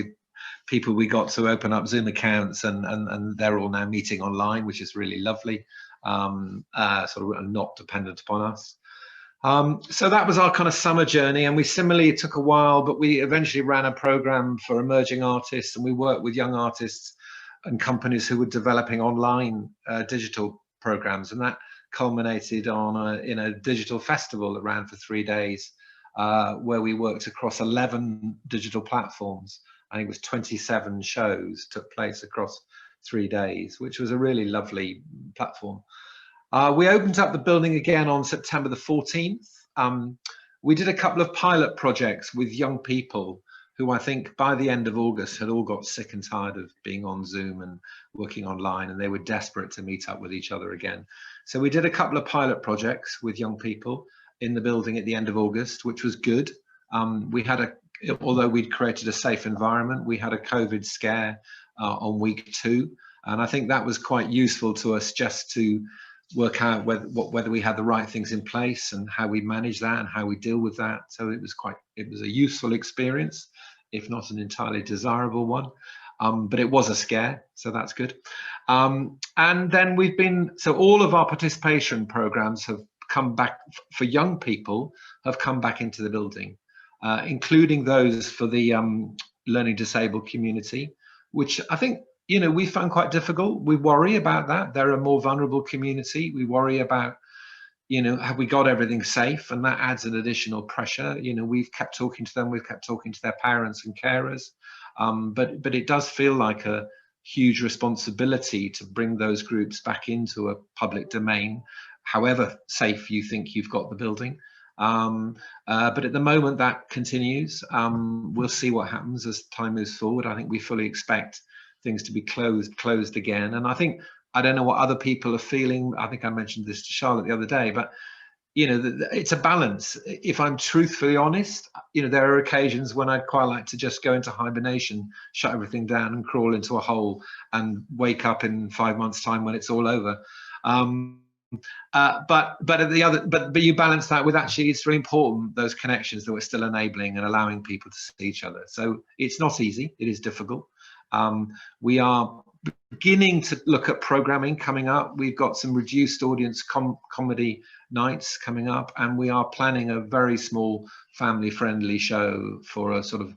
people we got to open up Zoom accounts, and they're all now meeting online, which is really lovely, sort of not dependent upon us. So that was our kind of summer journey, and we similarly, it took a while, but we eventually ran a program for emerging artists, and we worked with young artists and companies who were developing online digital programs, and that culminated on in a digital festival that ran for 3 days, where we worked across 11 digital platforms. I think it was 27 shows took place across 3 days, which was a really lovely platform. We opened up the building again on September the 14th. We did a couple of pilot projects with young people who I think by the end of August had all got sick and tired of being on Zoom and working online, and they were desperate to meet up with each other again. So we did a couple of pilot projects with young people in the building at the end of August, which was good. Although we'd created a safe environment, we had a COVID scare on week 2. And I think that was quite useful to us just to work out whether we had the right things in place and how we manage that and how we deal with that. So it was a useful experience, if not an entirely desirable one. But it was a scare, so that's good. And then so all of our participation programs have come back for young people, have come back into the building, including those for the learning disabled community, which I think, we found quite difficult. We worry about that. They're a more vulnerable community. We worry about, have we got everything safe? And that adds an additional pressure. We've kept talking to them. We've kept talking to their parents and carers. But it does feel like a huge responsibility to bring those groups back into a public domain, however safe you think you've got the building. But at the moment that continues. We'll see what happens as time moves forward. I think we fully expect things to be closed again. And I don't know what other people are feeling. I think I mentioned this to Charlotte the other day, but it's a balance. If I'm truthfully honest, there are occasions when I'd quite like to just go into hibernation, shut everything down and crawl into a hole and wake up in 5 months' time when it's all over. But you balance that with actually it's very important, those connections that we're still enabling and allowing people to see each other. So it's not easy, it is difficult. We are beginning to look at programming coming up. We've got some reduced audience comedy nights coming up, and we are planning a very small family friendly show for a sort of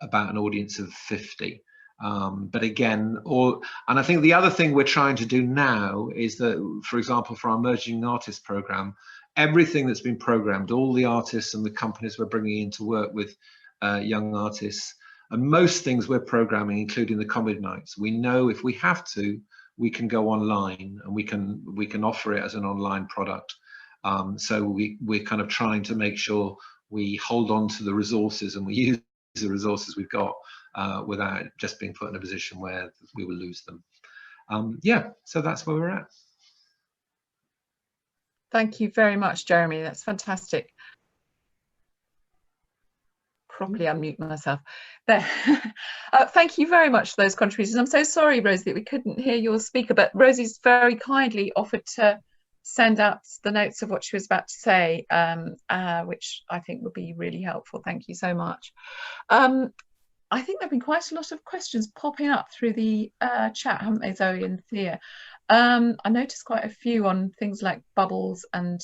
about an audience of 50. But again, and I think the other thing we're trying to do now is that, for example, for our emerging artist program, everything that's been programmed, all the artists and the companies we're bringing in to work with young artists, and most things we're programming, including the comedy nights, we know if we have to, we can go online and we can offer it as an online product. So we're kind of trying to make sure we hold on to the resources and we use the resources we've got without just being put in a position where we will lose them. Yeah, so that's where we're at. Thank you very much, Jeremy. That's fantastic. Properly unmute myself there. Thank you very much for those contributions. I'm so sorry, Rosie, that we couldn't hear your speaker, but Rosie's very kindly offered to send out the notes of what she was about to say, which I think would be really helpful. Thank you so much. I think there have been quite a lot of questions popping up through the chat, haven't they, Zoe and Thea? I noticed quite a few on things like bubbles and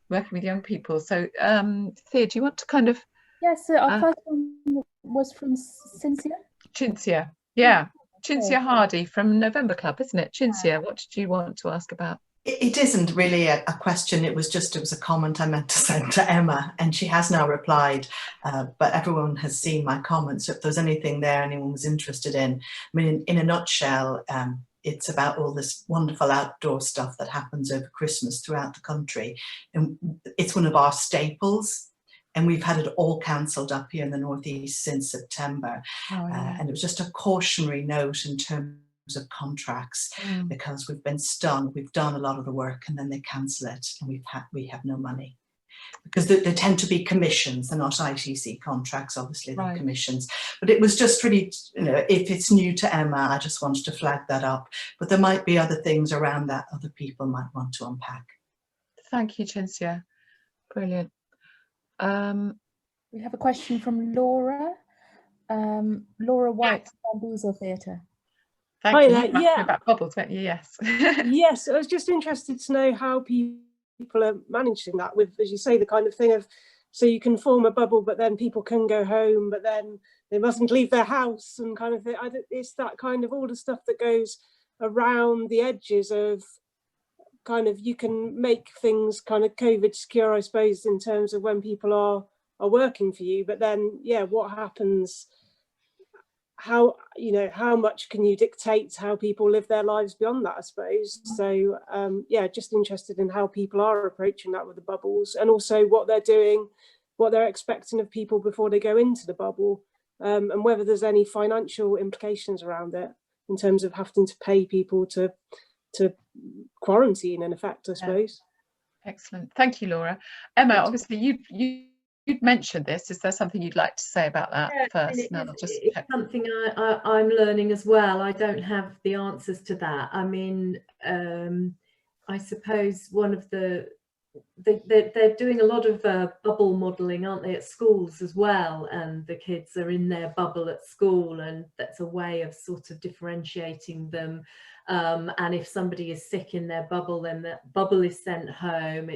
working with young people. So Thea, do you want to kind of... Yes, so our first one was from Cinzia. Yeah, Cinzia Hardy from November Club, isn't it? Cinzia, what did you want to ask about? It isn't really a question, it was a comment I meant to send to Emma, and she has now replied, but everyone has seen my comments, so if there's anything there anyone was interested in. I mean, in a nutshell, it's about all this wonderful outdoor stuff that happens over Christmas throughout the country, and it's one of our staples. And we've had it all cancelled up here in the Northeast since September. Oh, yeah. And it was just a cautionary note in terms of contracts, because we've been stung. We've done a lot of the work and then they cancel it and we have no money. Because they tend to be commissions, they're not ITC contracts, obviously they're commissions. But it was just really, if it's new to Emma, I just wanted to flag that up. But there might be other things around that other people might want to unpack. Thank you, Cinzia. Brilliant. We have a question from Laura. Laura White, Bamboozle Theatre. Thank you. You asked me about bubbles, weren't you? Yes. Yes, I was just interested to know how people are managing that with, as you say, the kind of thing of, so you can form a bubble, but then people can go home, but then they mustn't leave their house and kind of thing. It's that kind of all the stuff that goes around the edges of kind of, you can make things kind of COVID secure, I suppose, in terms of when people are working for you, but then, yeah, what happens? How, you know, how much can you dictate how people live their lives beyond that, I suppose? So yeah, just interested in how people are approaching that with the bubbles, and also what they're doing, what they're expecting of people before they go into the bubble, and whether there's any financial implications around it in terms of having to pay people to quarantine, in effect, I suppose. Excellent, thank you, Laura. Emma, obviously you'd mentioned this. Is there something you'd like to say about that first? It's something I'm learning as well. I don't have the answers to that. I mean, I suppose one of they're doing a lot of bubble modelling, aren't they, at schools as well, and the kids are in their bubble at school, and that's a way of sort of differentiating them. And if somebody is sick in their bubble, then that bubble is sent home.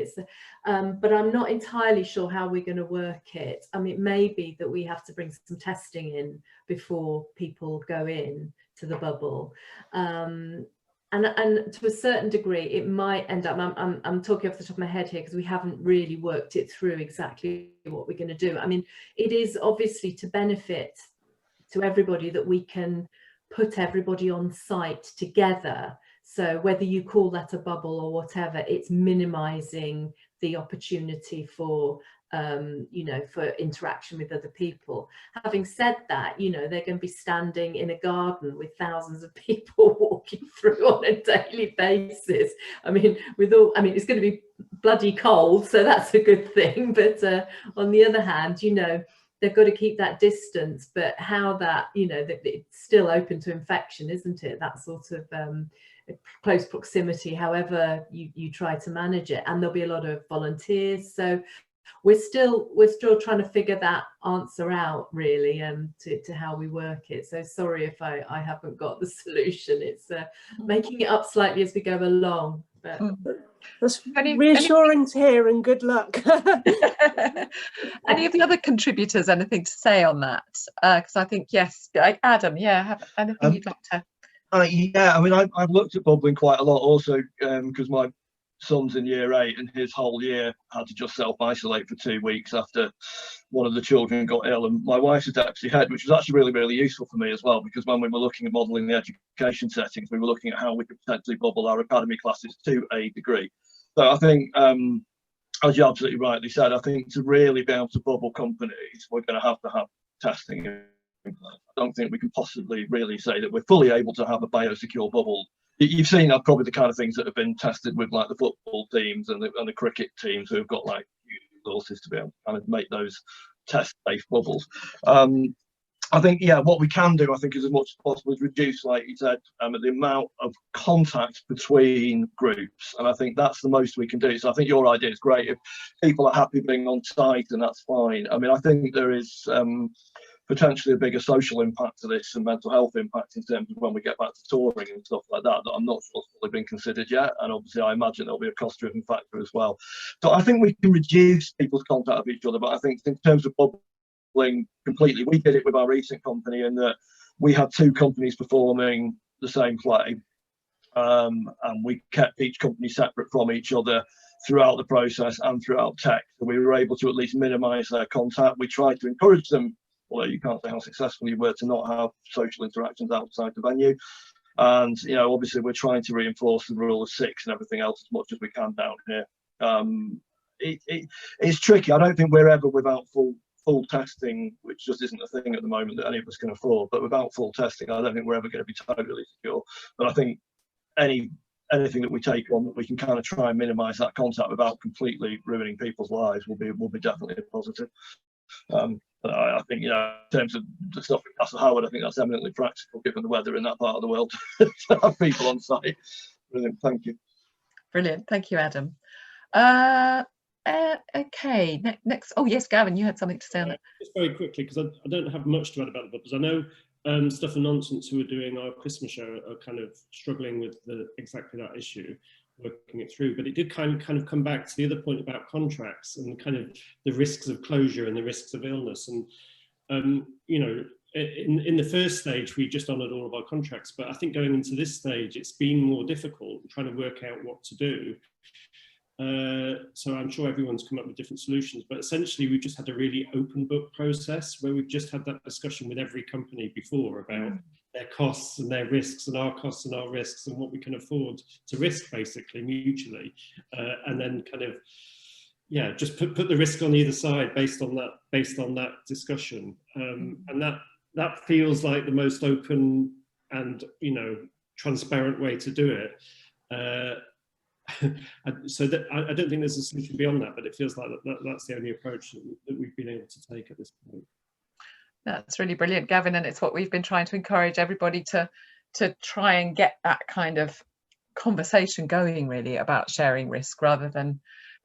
But I'm not entirely sure how we're going to work it. I mean, it may be that we have to bring some testing in before people go in to the bubble. And to a certain degree, it might end up, I'm talking off the top of my head here because we haven't really worked it through exactly what we're going to do. I mean, it is obviously to benefit to everybody that we can put everybody on site together. So whether you call that a bubble or whatever, it's minimizing the opportunity for you know, for interaction with other people. Having said that, you know, they're going to be standing in a garden with thousands of people walking through on a daily basis. I mean, it's going to be bloody cold, so that's a good thing. But on the other hand, you know, they've got to keep that distance, but how that, you know, that it's still open to infection, isn't it? That sort of close proximity, however you try to manage it. And there'll be a lot of volunteers. So we're still trying to figure that answer out, really, to how we work it. So sorry if I haven't got the solution. It's making it up slightly as we go along. But that's reassuring to hear, and good luck. Any of the other contributors, anything to say on that? Because I think, yes, Adam, yeah, have anything you'd like to? Yeah, I mean, I've looked at bubbling quite a lot also, because my son's in year 8 and his whole year had to just self-isolate for 2 weeks after one of the children got ill, and my wife's a deputy head, which was actually really, really useful for me as well, because when we were looking at modelling the education settings, we were looking at how we could potentially bubble our academy classes to a degree. So I think, as you absolutely rightly said, I think to really be able to bubble companies, we're going to have testing. I don't think we can possibly really say that we're fully able to have a biosecure bubble. You've seen probably the kind of things that have been tested with like the football teams and the cricket teams who have got like resources to be able to kind of make those test-based bubbles. I think, yeah, what we can do, I think, is as much as possible is reduce, like you said, the amount of contact between groups. And I think that's the most we can do. So I think your idea is great. If people are happy being on site, then that's fine. I mean, I think there is potentially a bigger social impact to this and mental health impact in terms of when we get back to touring and stuff like that I'm not sure has fully been considered yet. And obviously I imagine there'll be a cost-driven factor as well. So I think we can reduce people's contact with each other, but I think in terms of bubbling completely, we did it with our recent company in that we had 2 companies performing the same play, and we kept each company separate from each other throughout the process and throughout tech. So we were able to at least minimise their contact. We tried to encourage them, although you can't say how successful you were, to not have social interactions outside the venue. And, you know, obviously we're trying to reinforce the rule of 6 and everything else as much as we can down here. It's tricky. I don't think we're ever without full testing, which just isn't a thing at the moment that any of us can afford. But without full testing, I don't think we're ever going to be totally secure. But I think anything that we take on that we can kind of try and minimise that contact without completely ruining people's lives will be definitely a positive. I think, you know, in terms of the stuff in Castle Howard, I think that's eminently practical given the weather in that part of the world to have people on site. Brilliant, thank you. Brilliant, thank you, Adam. Okay, next. Oh yes, Gavin, you had something to say on that. Just very quickly, because I don't have much to add about the bubbles. I know Stuff and Nonsense, who are doing our Christmas show, are kind of struggling with exactly that issue, working it through. But it did kind of come back to the other point about contracts and kind of the risks of closure and the risks of illness. And you know, in the first stage, we just honoured all of our contracts. But I think going into this stage, it's been more difficult trying to work out what to do. So I'm sure everyone's come up with different solutions, but essentially we've just had a really open book process where we've just had that discussion with every company before about their costs and their risks and our costs and our risks and what we can afford to risk, basically mutually, and then kind of, yeah, just put the risk on either side based on that discussion, and that feels like the most open and, you know, transparent way to do it. So that I don't think there's a solution beyond that, but it feels like that's the only approach that we've been able to take at this point. That's really brilliant, Gavin, and it's what we've been trying to encourage everybody to try and get that kind of conversation going, really, about sharing risk rather than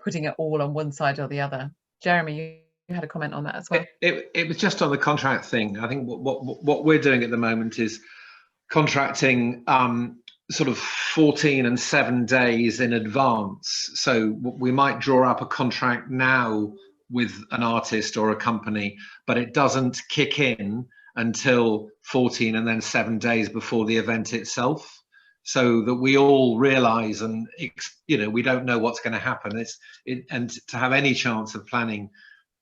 putting it all on one side or the other. Jeremy, you had a comment on that as well. It was just on the contract thing. I think what we're doing at the moment is contracting sort of 14 and 7 days in advance. So we might draw up a contract now with an artist or a company, but it doesn't kick in until 14 and then 7 days before the event itself, so that we all realize, and you know, we don't know what's going to happen. And to have any chance of planning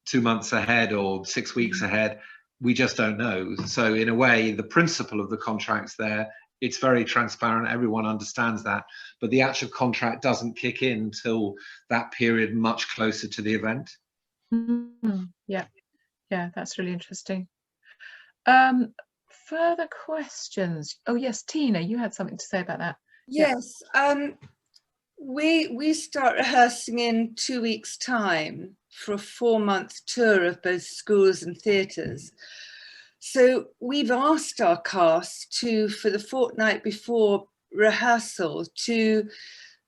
2 months ahead or 6 weeks ahead, we just don't know. So in a way, the principle of the contract's there. It's very transparent, everyone understands that, but the actual contract doesn't kick in until that period much closer to the event. Yeah, that's really interesting. Further questions? Oh yes, Tina, you had something to say about that. Yes, we start rehearsing in 2 weeks' time for a 4-month tour of both schools and theatres. So we've asked our cast to, for the fortnight before rehearsal, to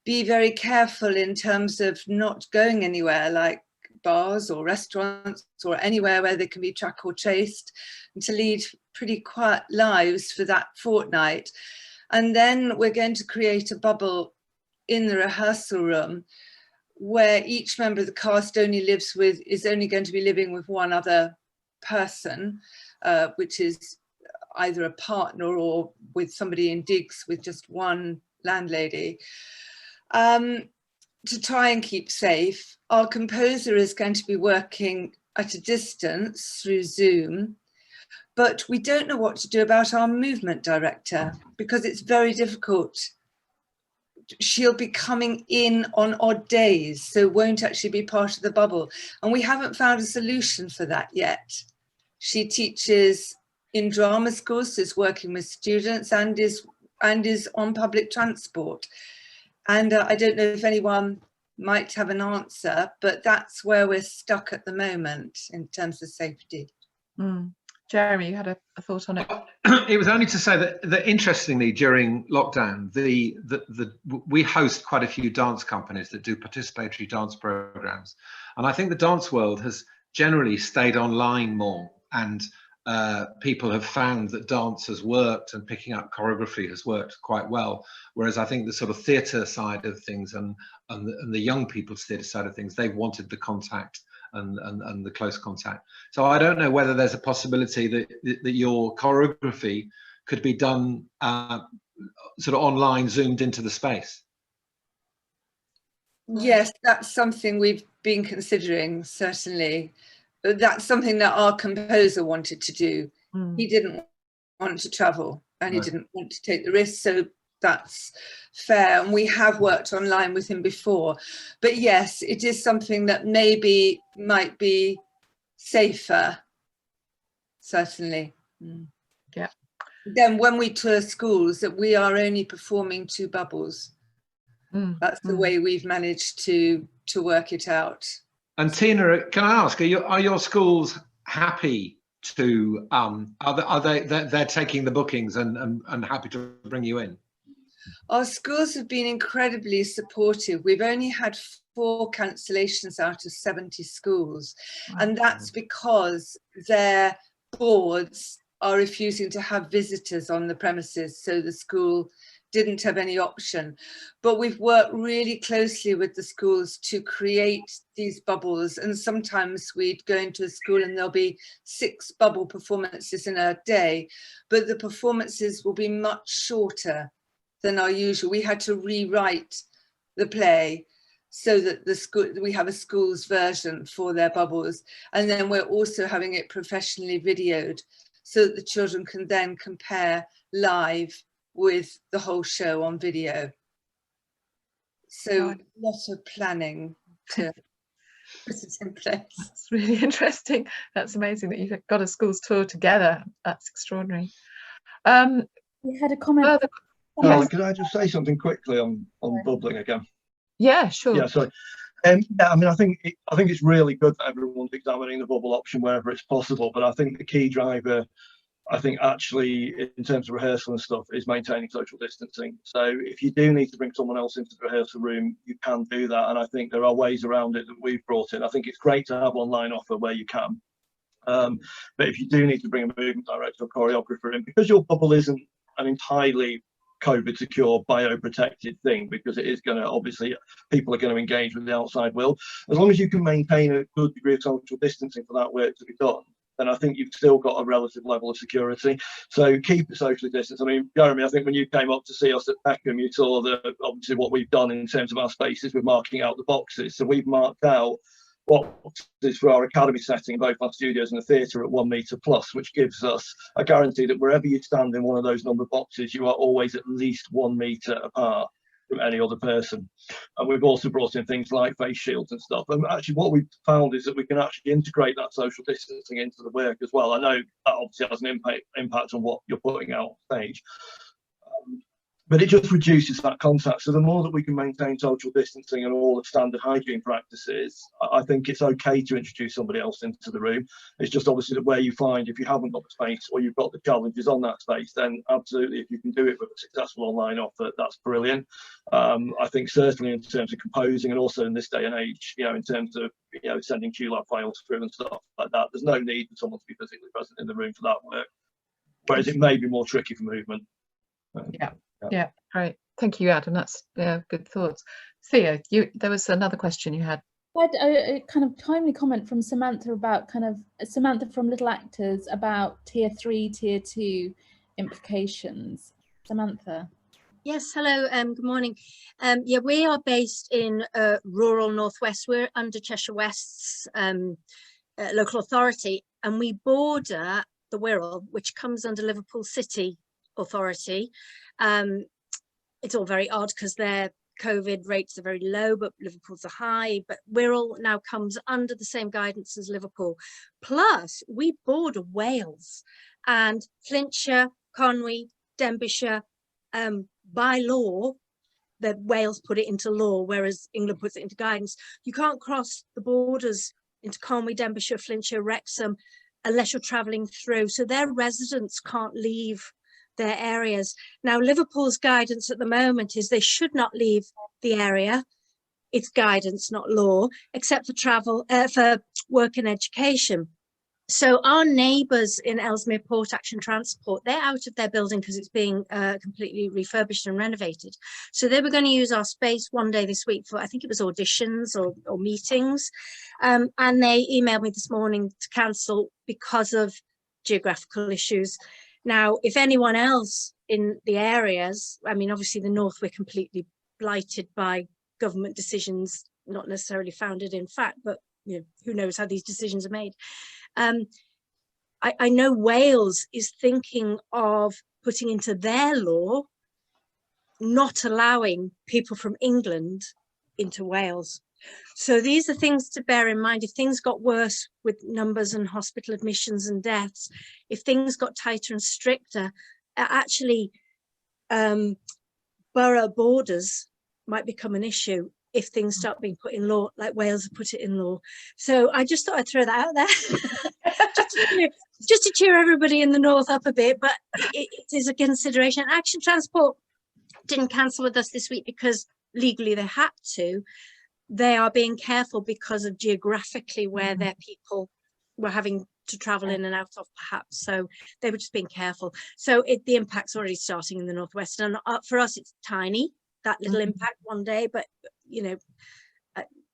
be very careful in terms of not going anywhere like bars or restaurants or anywhere where they can be tracked or chased, and to lead pretty quiet lives for that fortnight. And then we're going to create a bubble in the rehearsal room where each member of the cast is only going to be living with one other person, which is either a partner or with somebody in digs with just one landlady, to try and keep safe. Our composer is going to be working at a distance through Zoom, but we don't know what to do about our movement director because it's very difficult. She'll be coming in on odd days, so won't actually be part of the bubble. And we haven't found a solution for that yet. She teaches in drama schools, so is working with students and is on public transport. And I don't know if anyone might have an answer, but that's where we're stuck at the moment in terms of safety. Jeremy, you had a thought on it? It was only to say that interestingly, during lockdown, we host quite a few dance companies that do participatory dance programs. And I think the dance world has generally stayed online more, and people have found that dance has worked and picking up choreography has worked quite well. Whereas I think the sort of theatre side of things and the young people's theatre side of things, they've wanted the contact and the close contact. So I don't know whether there's a possibility that your choreography could be done sort of online, zoomed into the space. Yes, that's something we've been considering, certainly. That's something that our composer wanted to do. He didn't want to travel and he didn't want to take the risk, so that's fair. And we have worked online with him before. But yes, it is something that maybe might be safer, certainly. Yeah. Then when we tour schools, that we are only performing 2 bubbles. That's the way we've managed to work it out. And Tina, can I ask, are your schools happy to they're taking the bookings and happy to bring you in? Our schools have been incredibly supportive. We've only had 4 cancellations out of 70 schools. Wow. And that's because their boards are refusing to have visitors on the premises, so the school didn't have any option. But we've worked really closely with the schools to create these bubbles, and sometimes we'd go into a school and there'll be 6 bubble performances in a day, but the performances will be much shorter than our usual. We had to rewrite the play so that the school, we have a school's version for their bubbles, and then we're also having it professionally videoed so that the children can then compare live with the whole show on video. So a lot of planning to put it in place. That's really interesting. That's amazing that you've got a schools tour together. That's extraordinary. We had a comment. Carla, could I just say something quickly on bubbling again? Yeah, sure. Yeah, sorry. Yeah, I mean, I think it's really good that everyone's examining the bubble option wherever it's possible. But I think the key driver, I think actually in terms of rehearsal and stuff, is maintaining social distancing. So if you do need to bring someone else into the rehearsal room, you can do that. And I think there are ways around it that we've brought in. I think it's great to have online offer where you can. But if you do need to bring a movement director or choreographer in, because your bubble isn't an entirely COVID secure bioprotected thing, because it is going to, obviously people are going to engage with the outside world, as long as you can maintain a good degree of social distancing for that work to be done, then I think you've still got a relative level of security. So keep it socially distanced. I mean, Jeremy, I think when you came up to see us at Peckham, you saw that obviously what we've done in terms of our spaces, we're marking out the boxes. So we've marked out what is for our academy setting, both our studios and the theatre, at 1 metre plus, which gives us a guarantee that wherever you stand in one of those numbered boxes, you are always at least 1 metre apart from any other person. And we've also brought in things like face shields and stuff. And actually what we've found is that we can actually integrate that social distancing into the work as well. I know that obviously has an impact on what you're putting out on stage. But it just reduces that contact. So the more that we can maintain social distancing and all the standard hygiene practices, I think it's okay to introduce somebody else into the room. It's just obviously that where you find, if you haven't got the space or you've got the challenges on that space, then absolutely, if you can do it with a successful online offer, that's brilliant. I think certainly in terms of composing, and also in this day and age, you know, in terms of, you know, sending QLab files through and stuff like that, there's no need for someone to be physically present in the room for that work. Whereas it may be more tricky for movement. Yeah, great. Thank you, Adam. That's good thoughts. Theo, there was another question you had. I had a kind of timely comment from Samantha about Samantha from Little Actors about tier 3, tier 2 implications. Samantha. Yes, hello, good morning. Yeah, we are based in rural northwest. We're under Cheshire West's local authority, and we border the Wirral, which comes under Liverpool City Authority. It's all very odd because their COVID rates are very low, but Liverpool's are high. But Wirral now comes under the same guidance as Liverpool. Plus, we border Wales, and Flintshire, Conwy, Denbighshire, by law, that Wales put it into law, whereas England puts it into guidance. You can't cross the borders into Conwy, Denbighshire, Flintshire, Wrexham, unless you're travelling through. So their residents can't leave their areas. Now, Liverpool's guidance at the moment is they should not leave the area. It's guidance, not law, except for travel, for work and education. So our neighbours in Ellesmere Port Action Transport, they're out of their building because it's being completely refurbished and renovated. So they were going to use our space one day this week for, I think it was auditions or meetings. And they emailed me this morning to cancel because of geographical issues. Now, if anyone else in the areas, I mean, obviously the North, we're completely blighted by government decisions, not necessarily founded in fact, but you know, who knows how these decisions are made. I know Wales is thinking of putting into their law not allowing people from England into Wales. So these are things to bear in mind. If things got worse with numbers and hospital admissions and deaths, if things got tighter and stricter, actually borough borders might become an issue if things start being put in law, like Wales have put it in law. So I just thought I'd throw that out there, just to cheer everybody in the North up a bit, but it is a consideration. Action Transport, didn't cancel with us this week because legally they had to. They are being careful because of geographically where their people were having to travel in and out of, perhaps. So they were just being careful. So the impact's already starting in the Northwest, and for us it's tiny, that little impact one day, but you know,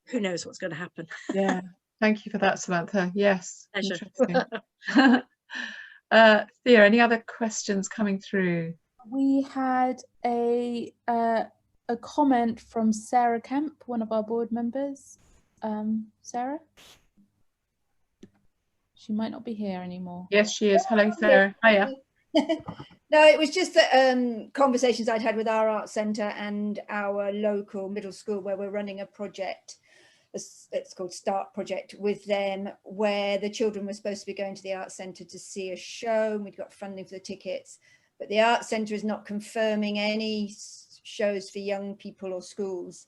who knows what's going to happen. Yeah, thank you for that, Samantha. Yes, Pleasure. interesting. Thea, any other questions coming through? We had a comment from Sarah Kemp, one of our board members. Sarah? She might not be here anymore. Yes, she is. Hello, Sarah. Hiya. No, it was just that conversations I'd had with our art centre and our local middle school, where we're running a project, it's called Start Project, with them, where the children were supposed to be going to the art centre to see a show, and we'd got funding for the tickets, but the art centre is not confirming any shows for young people or schools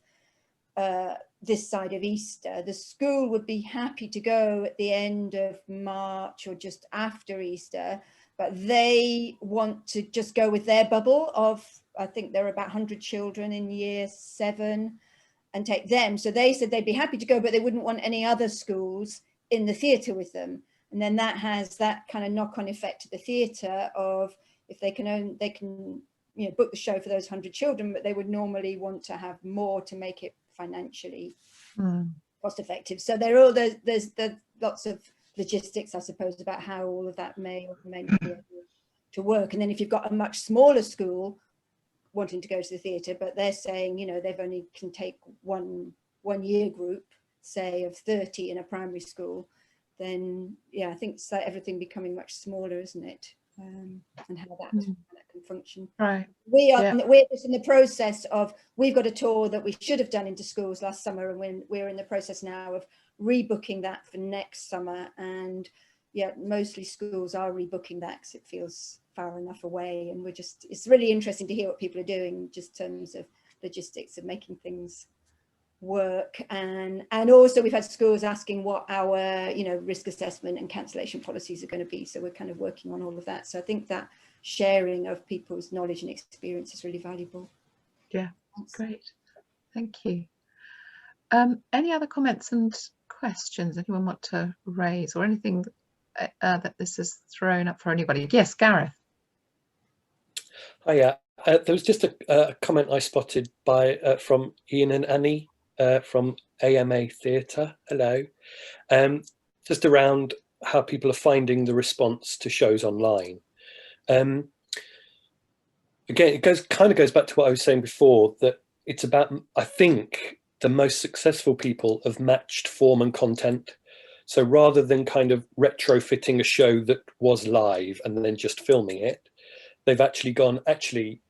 this side of Easter. The school would be happy to go at the end of March or just after Easter, but they want to just go with their bubble of, I think there are about 100 children in year 7, and take them. So they said they'd be happy to go, but they wouldn't want any other schools in the theatre with them. And then that has that kind of knock-on effect to the theatre of, if they can you know, book the show for those 100 children, but they would normally want to have more to make it financially cost effective. So there's lots of logistics, I suppose, about how all of that may or may not be able to work. And then if you've got a much smaller school wanting to go to the theatre, but they're saying, you know, they've only can take one year group, say, of 30 in a primary school, then yeah, I think it's like everything becoming much smaller, isn't it? And how that can function. Right. We're just in the process of, we've got a tour that we should have done into schools last summer, and we're in the process now of rebooking that for next summer. And yeah, mostly schools are rebooking that because it feels far enough away, and it's really interesting to hear what people are doing just in terms of logistics of making things work. And also we've had schools asking what our, you know, risk assessment and cancellation policies are going to be, so we're kind of working on all of that. So I think that sharing of people's knowledge and experience is really valuable. Yeah. Thanks. Great, thank you. Any other comments and questions anyone want to raise, or anything that this has thrown up for anybody? Yes, Gareth. Hiya. There was just a comment I spotted from Ian and Annie from AMA Theatre. Hello. Just around how people are finding the response to shows online. Again, it kind of goes back to what I was saying before, that it's about, I think, the most successful people have matched form and content. So rather than kind of retrofitting a show that was live and then just filming it, they've actually gone, actually,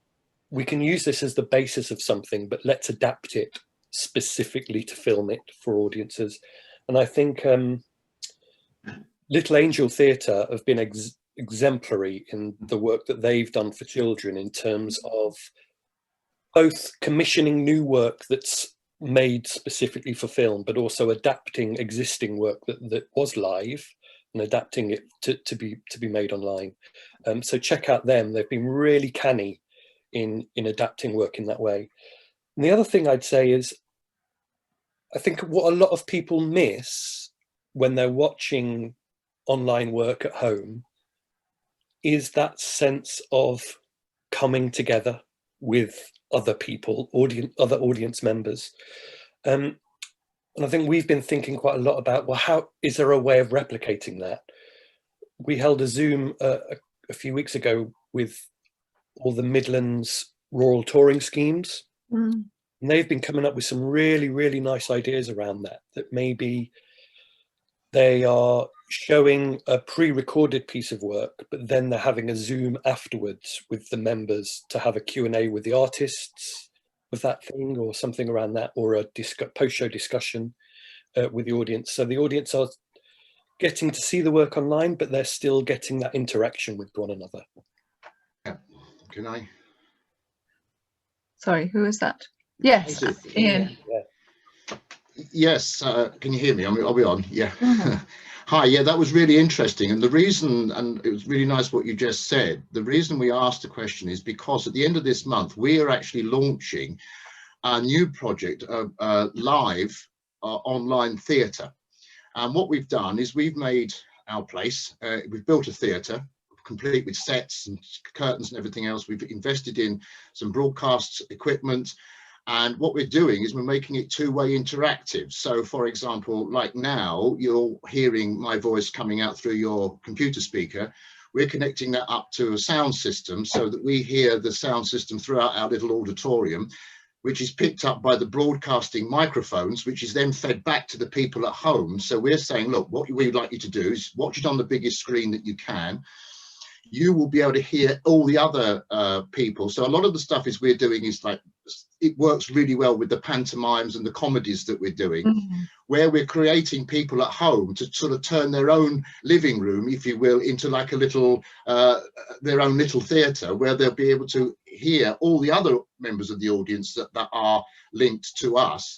we can use this as the basis of something, but let's adapt it specifically to film it for audiences. And I think Little Angel Theatre have been exemplary in the work that they've done for children, in terms of both commissioning new work that's made specifically for film, but also adapting existing work that was live and adapting it to be made online. So check out them. They've been really canny in adapting work in that way. And the other thing I'd say is, I think what a lot of people miss when they're watching online work at home is that sense of coming together with other people, other audience members. And I think we've been thinking quite a lot about, well, how is there a way of replicating that? We held a Zoom a few weeks ago with all the Midlands rural touring schemes. And they've been coming up with some really, really nice ideas around that maybe they are showing a pre-recorded piece of work, but then they're having a Zoom afterwards with the members to have a Q&A with the artists of that thing, or something around that, or a post-show discussion with the audience. So the audience are getting to see the work online, but they're still getting that interaction with one another. Yeah. Can I? Sorry, who is that? Yes, Ian. Yeah. Yes, can you hear me? I'll be on. Yeah. Hi, yeah, that was really interesting. And the reason, and it was really nice what you just said, the reason we asked the question is because at the end of this month, we are actually launching a new project, live online theatre. And what we've done is we've made our place, we've built a theatre, complete with sets and curtains and everything else. We've invested in some broadcast equipment. And what we're doing is we're making it two-way interactive. So for example, like now, you're hearing my voice coming out through your computer speaker. We're connecting that up to a sound system so that we hear the sound system throughout our little auditorium, which is picked up by the broadcasting microphones, which is then fed back to the people at home. So we're saying, look, what we'd like you to do is watch it on the biggest screen that you can. You will be able to hear all the other people. So a lot of the stuff we're doing is like, it works really well with the pantomimes and the comedies that we're doing, where we're creating people at home to sort of turn their own living room, if you will, into like a little, their own little theatre, where they'll be able to hear all the other members of the audience that are linked to us.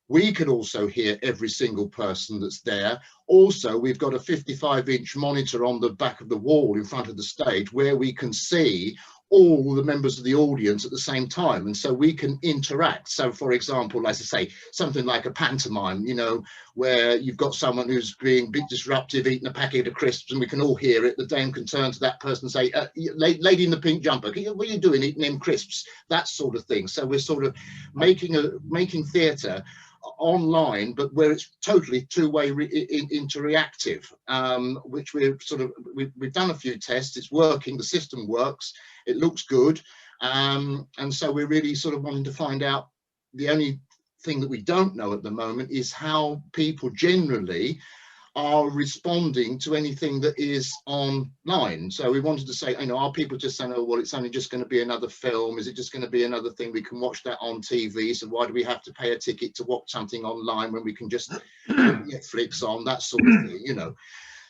We can also hear every single person that's there. Also, we've got a 55-inch monitor on the back of the wall in front of the stage where we can see all the members of the audience at the same time, and so we can interact. So for example, as I say, something like a pantomime, you know, where you've got someone who's being a bit disruptive, eating a packet of crisps, and we can all hear it. The dame can turn to that person and say, lady in the pink jumper, what are you doing eating them crisps? That sort of thing. So we're sort of making theatre online, but where it's totally two-way interactive, which we've done a few tests. It's working, the system works, it looks good, and so we're really sort of wanting to find out. The only thing that we don't know at the moment is how people generally are responding to anything that is online. So we wanted to say, you know, are people just saying, oh, well, it's only just going to be another film? Is it just going to be another thing? We can watch that on TV. So why do we have to pay a ticket to watch something online when we can just put Netflix on, that sort of thing, you know?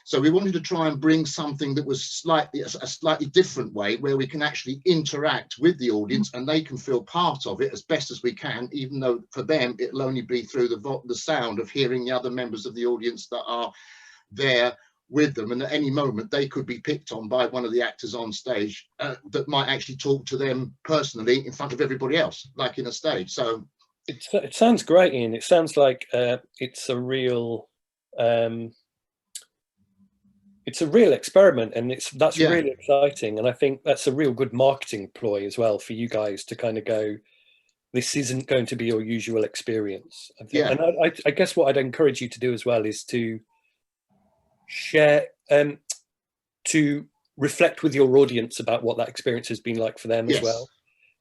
So we wanted to try and bring something that was a slightly different way, where we can actually interact with the audience and they can feel part of it as best as we can, even though for them it'll only be through the sound of hearing the other members of the audience that are there with them. And at any moment they could be picked on by one of the actors on stage that might actually talk to them personally in front of everybody else, like in a stage. So it sounds great, Ian. It sounds like it's a real experiment, and that's really exciting. And I think that's a real good marketing ploy as well for you guys to kind of go, this isn't going to be your usual experience. And I guess what I'd encourage you to do as well is to share, to reflect with your audience about what that experience has been like for them as well.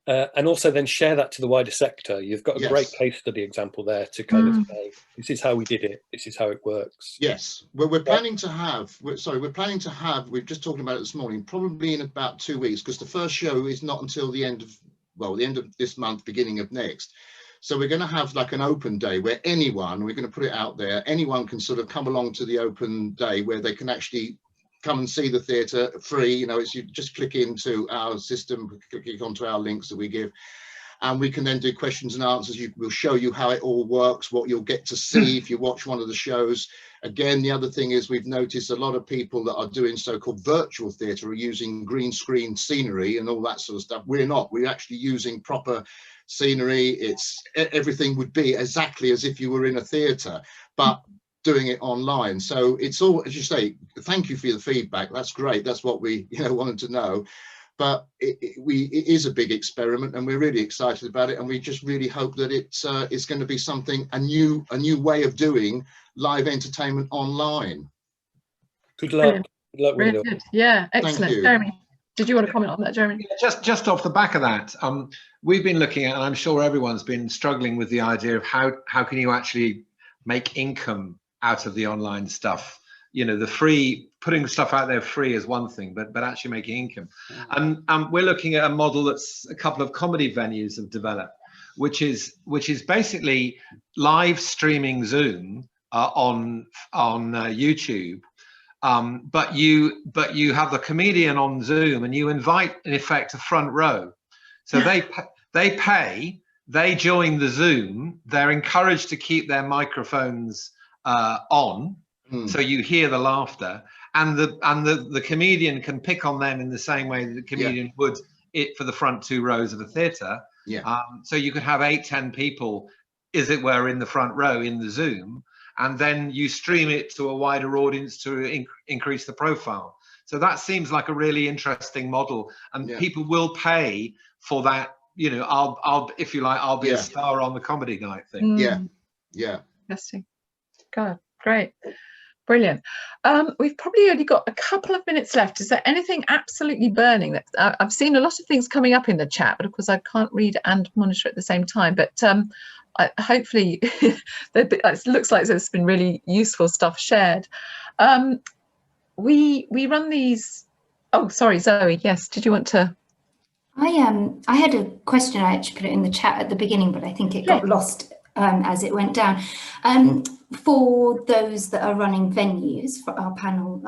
And also then share that to the wider sector. You've got a great case study example there to kind of say, this is how we did it, this is how it works. Yes, well, we're planning to have, we've just talked about it this morning, probably in about 2 weeks, because the first show is not until the end of this month, beginning of next. So we're going to have like an open day where anyone, we're going to put it out there, anyone can sort of come along to the open day where they can actually come and see the theatre free. You know, it's, you just click into our system, click onto our links that we give, and we can then do questions and answers. We'll show you how it all works, what you'll get to see if you watch one of the shows. Again, the other thing is we've noticed a lot of people that are doing so-called virtual theatre are using green screen scenery and all that sort of stuff. We're not. We're actually using proper scenery. It's everything would be exactly as if you were in a theatre, but doing it online. So it's all, as you say, thank you for the feedback. That's great. That's what we wanted to know. But it is a big experiment, and we're really excited about it. And we just really hope that it's going to be something, a new way of doing live entertainment online. Good luck. Good luck with it. Yeah, excellent. Jeremy, did you want to comment on that, Jeremy? Just off the back of that, we've been looking at, and I'm sure everyone's been struggling with the idea of how can you actually make income out of the online stuff. You know, the free, putting stuff out there free is one thing, but actually making income. And we're looking at a model that's a couple of comedy venues have developed, which is basically live streaming Zoom on YouTube. But you have the comedian on Zoom, and you invite, in effect, a front row. So they pay, they join the Zoom, they're encouraged to keep their microphones on, So you hear the laughter, and the comedian can pick on them in the same way that the comedian would it for the front 2 rows of a theatre. So you could have 8-10 people, as it were, in the front row in the Zoom, and then you stream it to a wider audience to increase the profile. So that seems like a really interesting model, and people will pay for that. You know, I'll if you like, I'll be a star on the comedy night thing. Interesting. God, great. Brilliant. We've probably only got a couple of minutes left. Is there anything absolutely burning that I've seen a lot of things coming up in the chat, but of course I can't read and monitor at the same time. But hopefully it looks like there's been really useful stuff shared. We run these. Oh, sorry, Zoe. Yes, did you want to? I had a question. I actually put it in the chat at the beginning, but I think it got lost as it went down. For those that are running venues, for our panel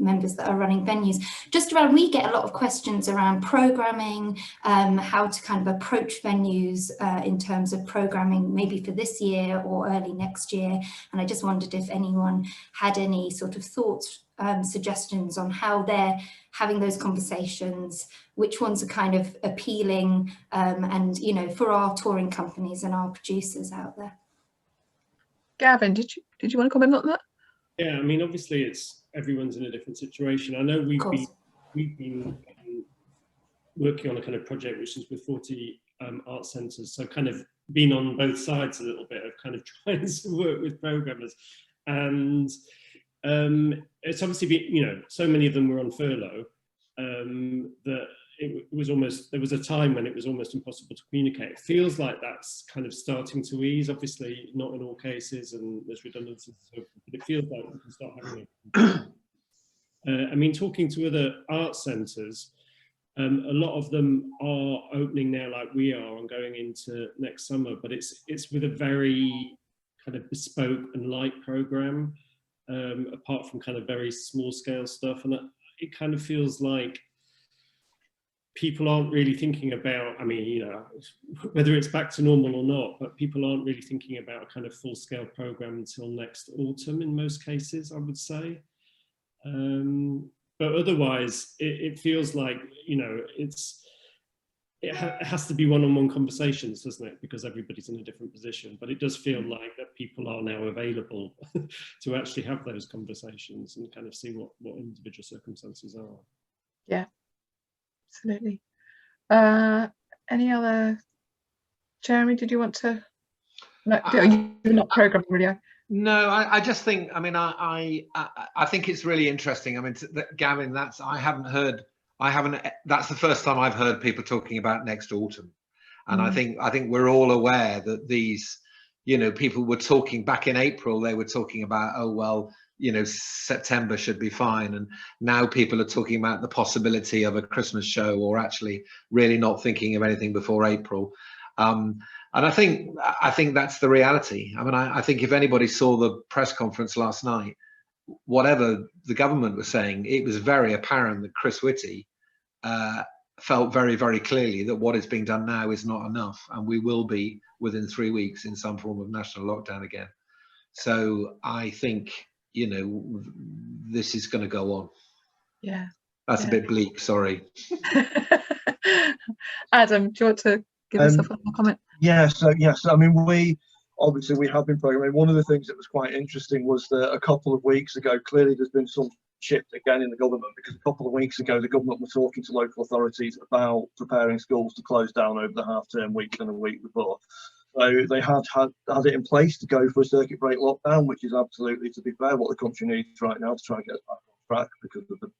members that are running venues, just around, we get a lot of questions around programming, how to kind of approach venues in terms of programming, maybe for this year or early next year. And I just wondered if anyone had any sort of thoughts, suggestions on how they're having those conversations, which ones are kind of appealing, and, you know, for our touring companies and our producers out there. Gavin, did you want to comment on that? Yeah, I mean, obviously everyone's in a different situation. I know we've been working on a kind of project which is with 40 art centres, so kind of been on both sides a little bit of kind of trying to work with programmers, and it's obviously been, you know, so many of them were on furlough that it was almost, there was a time when it was almost impossible to communicate. It feels like that's kind of starting to ease, obviously not in all cases, and there's redundancies and so forth, but it feels like we can start having it. I mean, talking to other art centres, a lot of them are opening now like we are and going into next summer, but it's with a very kind of bespoke and light programme, apart from kind of very small scale stuff, and it kind of feels like people aren't really thinking about, I mean, you know, whether it's back to normal or not, but people aren't really thinking about a kind of full scale programme until next autumn in most cases, I would say. But otherwise, it feels like, you know, it has to be one-on-one conversations, doesn't it? Because everybody's in a different position. But it does feel like that people are now available to actually have those conversations and kind of see what individual circumstances are. Yeah, absolutely. Any other? Jeremy, did you want to? No, you're not programming, really. No, I just think, I mean, I think it's really interesting. I mean, Gavin, that's the first time I've heard people talking about next autumn. And I think we're all aware that these, you know, people were talking back in April, they were talking about, oh, well, you know, September should be fine. And now people are talking about the possibility of a Christmas show, or actually really not thinking of anything before April. And I think that's the reality. I mean, I think if anybody saw the press conference last night, whatever the government was saying, it was very apparent that Chris Whitty felt very, very clearly that what is being done now is not enough, and we will be within 3 weeks in some form of national lockdown again. So I think, you know, this is going to go on. Yeah. That's a bit bleak, sorry. Adam, do you want to give us a comment? Yes, I mean, we have been programming. One of the things that was quite interesting was that a couple of weeks ago, clearly there's been some shift again in the government, because a couple of weeks ago the government were talking to local authorities about preparing schools to close down over the half-term week and a week before. So they had it in place to go for a circuit break lockdown, which is absolutely, to be fair, what the country needs right now to try and get us back on track because of the,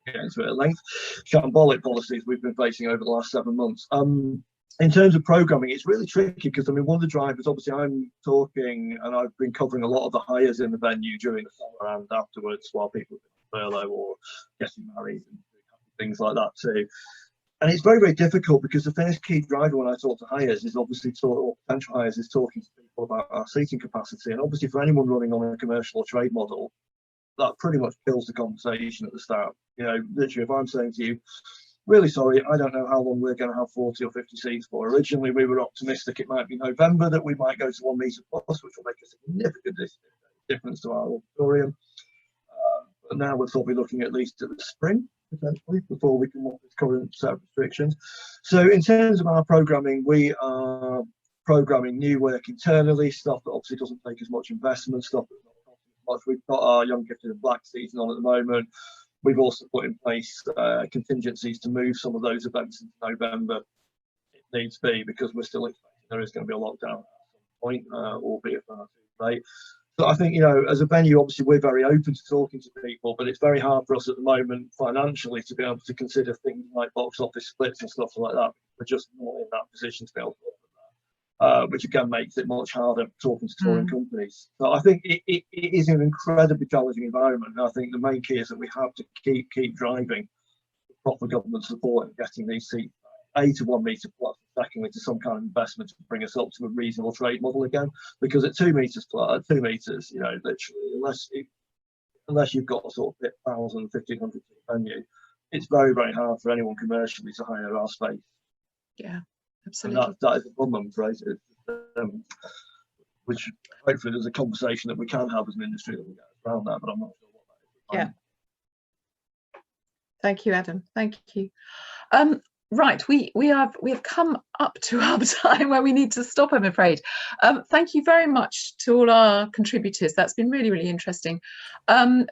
getting into it at length, shambolic policies we've been facing over the last 7 months. In terms of programming, it's really tricky because, I mean, one of the drivers, obviously I'm talking and I've been covering a lot of the hires in the venue during the summer and afterwards while people are on furlough or getting married and things like that too. And it's very, very difficult because the first key driver when I talk to hires is obviously potential hires is talking to people about our seating capacity. And obviously for anyone running on a commercial or trade model, that pretty much kills the conversation at the start. You know, literally if I'm saying to you, really sorry, I don't know how long we're going to have 40 or 50 seats for. Originally, we were optimistic it might be November that we might go to 1 metre plus, which will make a significant difference to our auditorium. But now we're probably looking at least at the spring, potentially, before we come off this current set of restrictions. So in terms of our programming, we are programming new work internally, stuff that obviously doesn't take as much investment, stuff that's not costing as much. We've got our Young Gifted and Black season on at the moment. We've also put in place contingencies to move some of those events into November if needs be, because we're still expecting there is going to be a lockdown at some point, albeit far too late. So I think, you know, as a venue, obviously we're very open to talking to people, but it's very hard for us at the moment financially to be able to consider things like box office splits and stuff like that. We're just not in that position to be able to offer that, which again makes it much harder talking to touring companies. So I think it is an incredibly challenging environment. And I think the main key is that we have to keep driving proper government support and getting these seats, A, to 1 metre plus, secondly to some kind of investment to bring us up to a reasonable trade model again. Because at 2 metres plus, 2 metres, you know, literally, unless you've got a sort of 1,000, 1,500 seat venue, it's very, very hard for anyone commercially to hire our space. Yeah, absolutely. And that is a problem, right? Which hopefully there's a conversation that we can have as an industry that we get around that, but I'm not sure what that is. Yeah. Thank you, Adam. Thank you. Right, we have come up to our time where we need to stop, I'm afraid. Thank you very much to all our contributors. That's been really, really interesting.